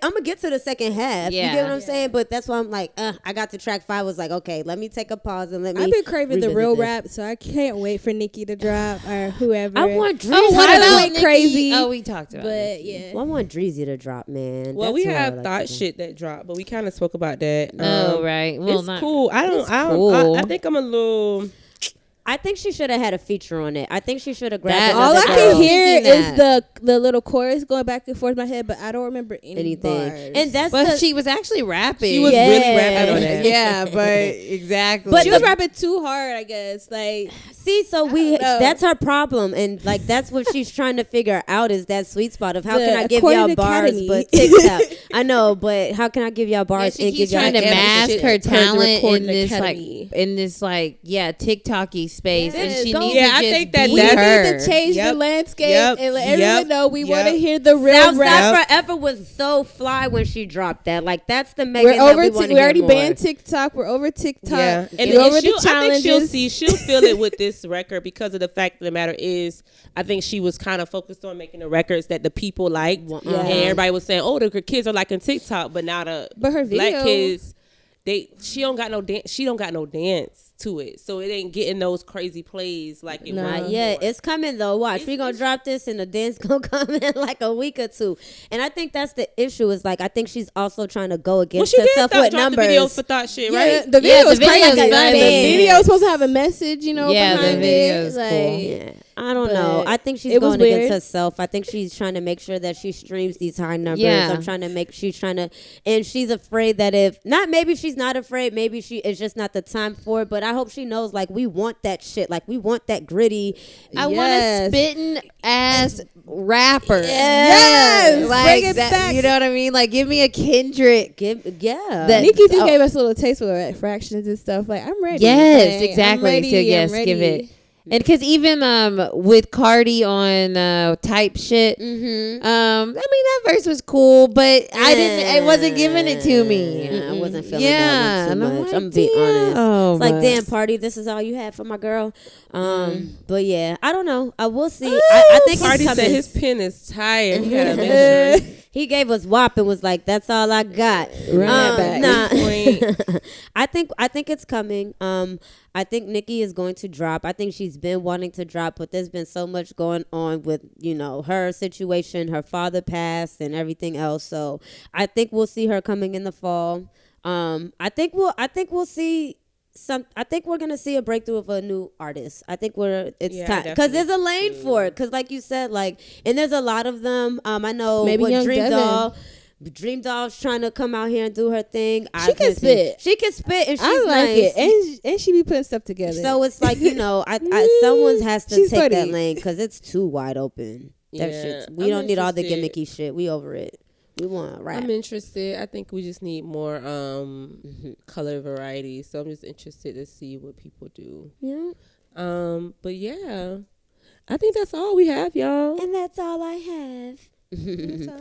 gonna get to the second half. You Yeah. get what I'm saying? But that's why I'm like, I got to track 5. Was like, okay, let me take a pause and let me. I've been craving the revisit real this. rap, so I can't wait for Nicki to drop or whoever. I want Dreezy. Oh, what Tyler about went Nicki? crazy, Oh, we talked about but it. yeah. Well, I want Dreezy to drop, man. Well, That's we who I have would thought like to do. shit that dropped, but we kind of spoke about that. Oh, right. Well, it's not cool. It's cool. I think I'm a little. I think she should have had a feature on it. I think she should have grabbed That- All I another can girl. hear Thinking is the little chorus going back and forth in my head, but I don't remember any anything. bars. And that's But the, she was actually rapping. She was Yeah. really rapping on that. Yeah, but exactly. But she was rapping too hard, I guess. Like, See, so know. that's her problem, and like that's what she's trying to figure out is that sweet spot of how The can I give according y'all to bars, Academy. but TikTok. I know, but how can I give y'all Yeah, bars she and keeps give y'all trying to Academy mask shit her per the talent Recording in this Academy. TikTok-y space, and she Don't- needs Yeah, to I just think that be we that's- her. need to change Yep. the landscape Yep. and let everyone Yep. know we want to Yep. hear the real rap. Southside Forever was so fly when she dropped that. Like that's the Megan We're that over. we want to We hear already more. banned TikTok. We're over TikTok. Yeah, and, We're over the I think challenges. she'll feel it with this record because of the fact of the matter is, I think she was kind of focused on making the records that the people liked, Yeah. and everybody was saying, "Oh, the kids are liking TikTok," but now the But her black video- kids, she don't got no dance to it, so it ain't getting those crazy plays like it No. was. Yeah, it's coming though. Watch, we gonna drop this and the dance gonna come in like a week or two. And I think that's the issue. Is like I think she's also trying to go Well, against she did herself drop with the numbers. videos for Thought shit, Yeah, right? the video is the video's crazy. fun. The The video is supposed to have a message, you know, Yeah, the behind video's it. Like, cool. Yeah, I don't But know. I think she's it was going against weird. herself. I think she's trying to make sure that she streams these high numbers. Yeah. And she's afraid that maybe she's not afraid. Maybe it's just not the time for it. But I hope she knows, like, we want that shit. Like, we want that gritty. I want Yes. a spitting ass rapper. Yes. Like Bring it that, back. you know what I mean? Like, give me a Kendrick. Yeah. Nikki just Oh. gave us a little taste for fractions and stuff. Like, I'm ready. Yes, Like, exactly. I'm ready, So yes, I'm ready. give it. And because even with Cardi on type shit, I mean that verse was cool, but I wasn't giving it to me. Yeah, I wasn't feeling Yeah, that and one I'm too much. like, I'm being honest. damn. It's like, damn, Party, this is all you had for my girl. But yeah, I don't know. I will see. I think Party it's said coming. his pen is tired. He gotta make sure. He gave us WAP and was like, "That's all I got." Run that back. Nah. I think it's coming. I think Nikki is going to drop. I think she's been wanting to drop, but there's been so much going on with her situation. Her father passed and everything else. So I think we'll see her coming in the fall. I think we'll see. I think we're gonna see a breakthrough of a new artist. I think it's time because there's a lane for it. Because like you said, and there's a lot of them. I know Maybe Young Devin. Dream Doll's trying to come out here and do her thing. She can spit. She can spit, and she's I like nice. it. And she be putting stuff together. So it's like someone has to She's take that pretty. lane because it's too wide open. That Yeah, shit. We I'm don't need all the interested. gimmicky shit. We over it. We want rap. I'm interested. I think we just need more color variety. So I'm just interested to see what people do. Yeah. But yeah, I think that's all we have, y'all. And that's all I have.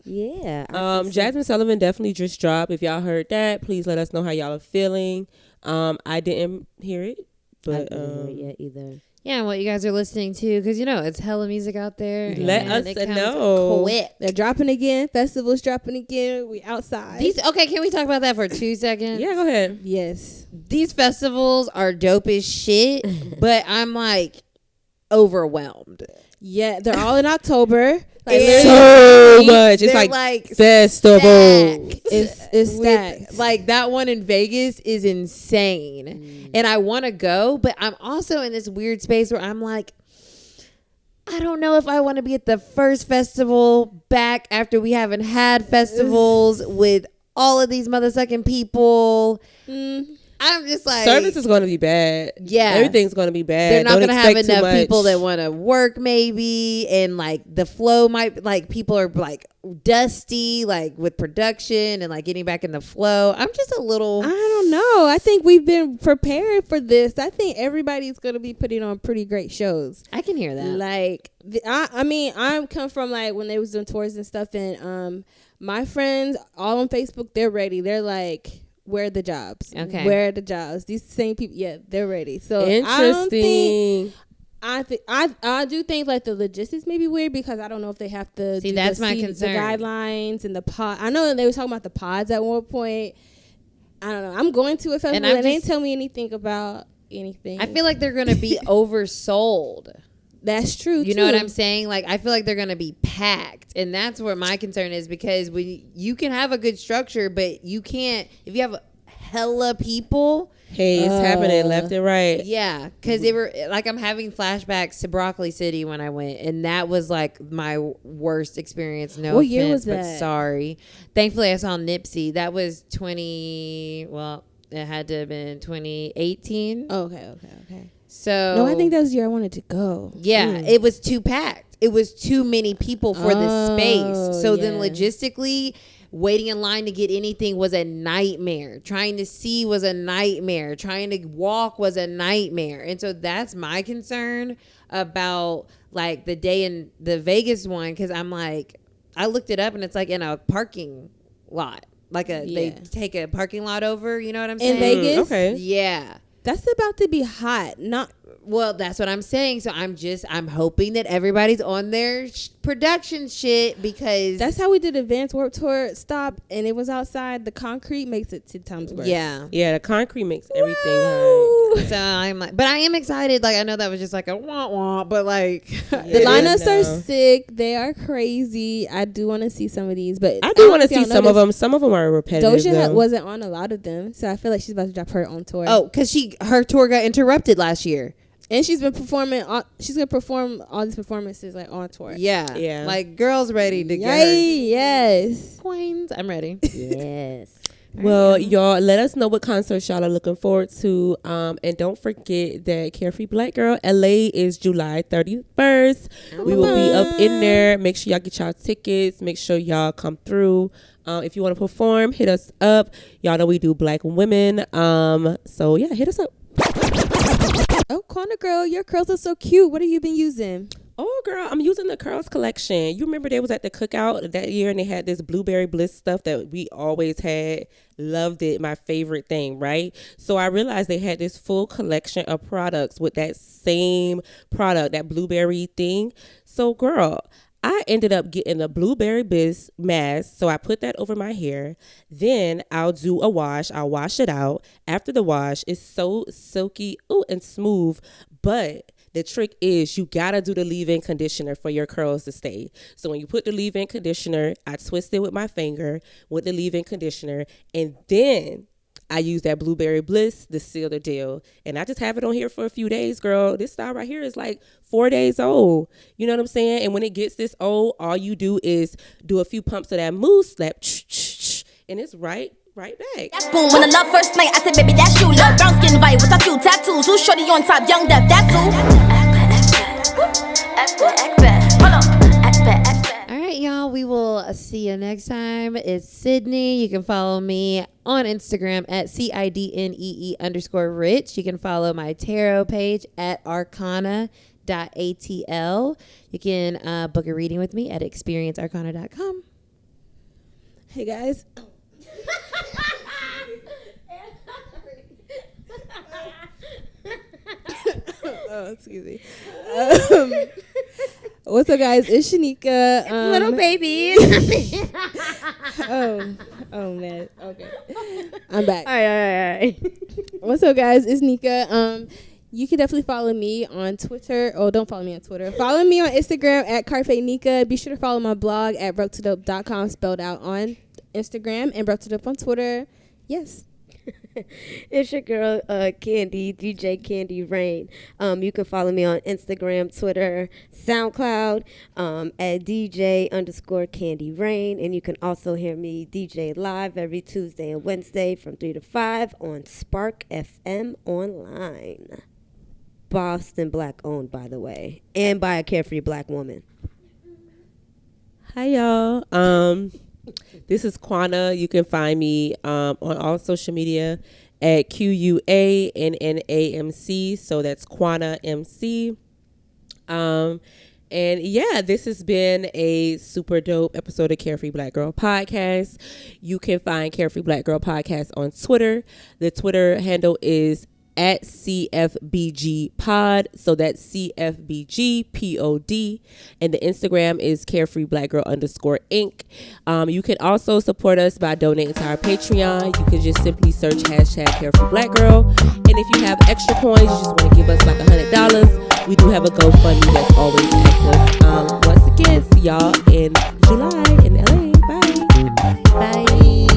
Yeah. Jasmine Sullivan definitely just dropped. If y'all heard that, please let us know how y'all are feeling. I didn't hear it, but I didn't hear it yet either. Yeah, and what you guys are listening to, because it's hella music out there. Let and us it comes know. quick. they're dropping again. Festivals dropping again. We outside. Okay, can we talk about that for 2 seconds? Yeah, go ahead. Yes. These festivals are dope as shit, but I'm like overwhelmed. Yeah, they're all in October. It's So much. It's They're like stacked. It's festivals. it's With- stacked. like that one in Vegas is insane, and I want to go, but I'm also in this weird space where I'm like, I don't know if I want to be at the first festival back after we haven't had festivals with all of these motherfucking people. I'm just like, Service is going to be bad. Yeah. Everything's going to be bad. they're not Don't going to have expect too enough much. people that want to work maybe, and like the flow might, like people are like dusty, like with production and like getting back in the flow. I'm just a little, I don't know. I think we've been prepared for this. I think everybody's going to be putting on pretty great shows. I can hear that. Like, I mean, I come from like when they was doing tours and stuff, and my friends all on Facebook, they're ready. They're like, where are the jobs? Okay. Where are the jobs? These same people, yeah, they're ready. So Interesting. I do think like the logistics may be weird because I don't know if they have to See, do that's my the concern. guidelines and the pod. I know they were talking about the pods at one point. I don't know. I'm going to a festival And and, I'm they didn't just- tell me anything about anything. I feel like they're going to be oversold. that's true. You know what I'm saying? Like, I feel like they're going to be packed. And that's where my concern is, because when you can have a good structure, but you can't, if you have hella people. Hey, it's happening left and right. Yeah. Because they were, like, I'm having flashbacks to Broccoli City when I went. And that was, like, my worst experience. No What offense, year was but that? sorry. Thankfully, I saw Nipsey. That was it had to have been 2018. Oh, okay. So. No, I think that was the year I wanted to go. Yeah, it was too packed. It was too many people for the space. So then yeah. logistically, waiting in line to get anything was a nightmare. Trying to see was a nightmare. Trying to walk was a nightmare. And so that's my concern about like the day in the Vegas one, because I'm like, I looked it up and it's like in a parking lot. Like they take a parking lot over, you know what I'm saying? In Vegas? Okay. Yeah. That's about to be hot. Not Well, that's what I'm saying. So I'm hoping that everybody's on their production shit, because that's how we did Advanced Warped Tour stop, and it was outside. The concrete makes it 10 times worse. Yeah. Yeah, the concrete makes everything hard. So I'm like, but I am excited. Like, I know that was just like a wah, but like The lineups are sick. They are crazy. I do want to see some of these, but I do want to see some of them. Some of them are repetitive. Doja wasn't on a lot of them, so I feel like she's about to drop her own tour. Oh, because her tour got interrupted last year. And she's been performing. She's gonna perform all these performances like on tour. Yeah. Like, girls ready to go. Yes. Queens, I'm ready. Yes. Well, y'all, let us know what concerts y'all are looking forward to. And don't forget that Carefree Black Girl LA is July 31st. We will be up in there. Make sure y'all get y'all tickets. Make sure y'all come through. If you want to perform, hit us up. Y'all know we do Black women. So yeah, hit us up. Oh, Corner Girl, your curls are so cute. What have you been using? Oh, girl, I'm using the Curls collection. You remember they was at the cookout that year and they had this Blueberry Bliss stuff that we always had. Loved it. My favorite thing, right? So I realized they had this full collection of products with that same product, that blueberry thing. So, girl, I ended up getting a Blueberry Bliss mask. So I put that over my hair. Then I'll do a wash. I'll wash it out. After the wash, it's so silky and smooth. But the trick is you got to do the leave-in conditioner for your curls to stay. So when you put the leave-in conditioner, I twist it with my finger with the leave-in conditioner. And then I use that Blueberry Bliss to seal the deal. And I just have it on here for a few days, girl. This style right here is like 4 days old. You know what I'm saying? And when it gets this old, all you do is do a few pumps of that mousse, slap, and it's right back. Boom, when the love first night, I said, baby, that's you. Love brown skin vibe with a few tattoos. Who's shorty on top? Young Deaf, that's who. All right, y'all. We will see you next time. It's Sydney. You can follow me on Instagram at CIDNEE_rich. You can follow my tarot page at arcana.atl. You can book a reading with me at experiencearcana.com. Hey, guys. Oh, excuse me. What's up, guys? It's Shanika. Little baby. Oh man. Okay, I'm back. All right. What's up, guys? It's Nika. You can definitely follow me on Twitter. Oh, don't follow me on Twitter. Follow me on Instagram at CarFreeBlackGirl. Be sure to follow my blog at broketodope.com, spelled out on Instagram, and broketodope on Twitter. Yes. It's your girl, Candy, DJ Candy Rain. You can follow me on Instagram, Twitter, SoundCloud, at DJ_Candy Rain. And you can also hear me DJ live every Tuesday and Wednesday from 3 to 5 on Spark FM Online. Boston Black owned, by the way, and by a carefree Black woman. Hi, y'all. This is Quana. You can find me on all social media at QUANNAMC. So that's Quana MC. And yeah, this has been a super dope episode of Carefree Black Girl Podcast. You can find Carefree Black Girl Podcast on Twitter. The Twitter handle is at CFBG Pod. So that's CFBG POD. And the Instagram is CareFreeBlackGirl_Inc. You can also support us by donating to our Patreon. You can just simply search #CareFreeBlackGirl. And if you have extra coins, you just want to give us like $100, we do have a GoFundMe that's always active. Once again, see y'all in July in LA. Bye. Bye.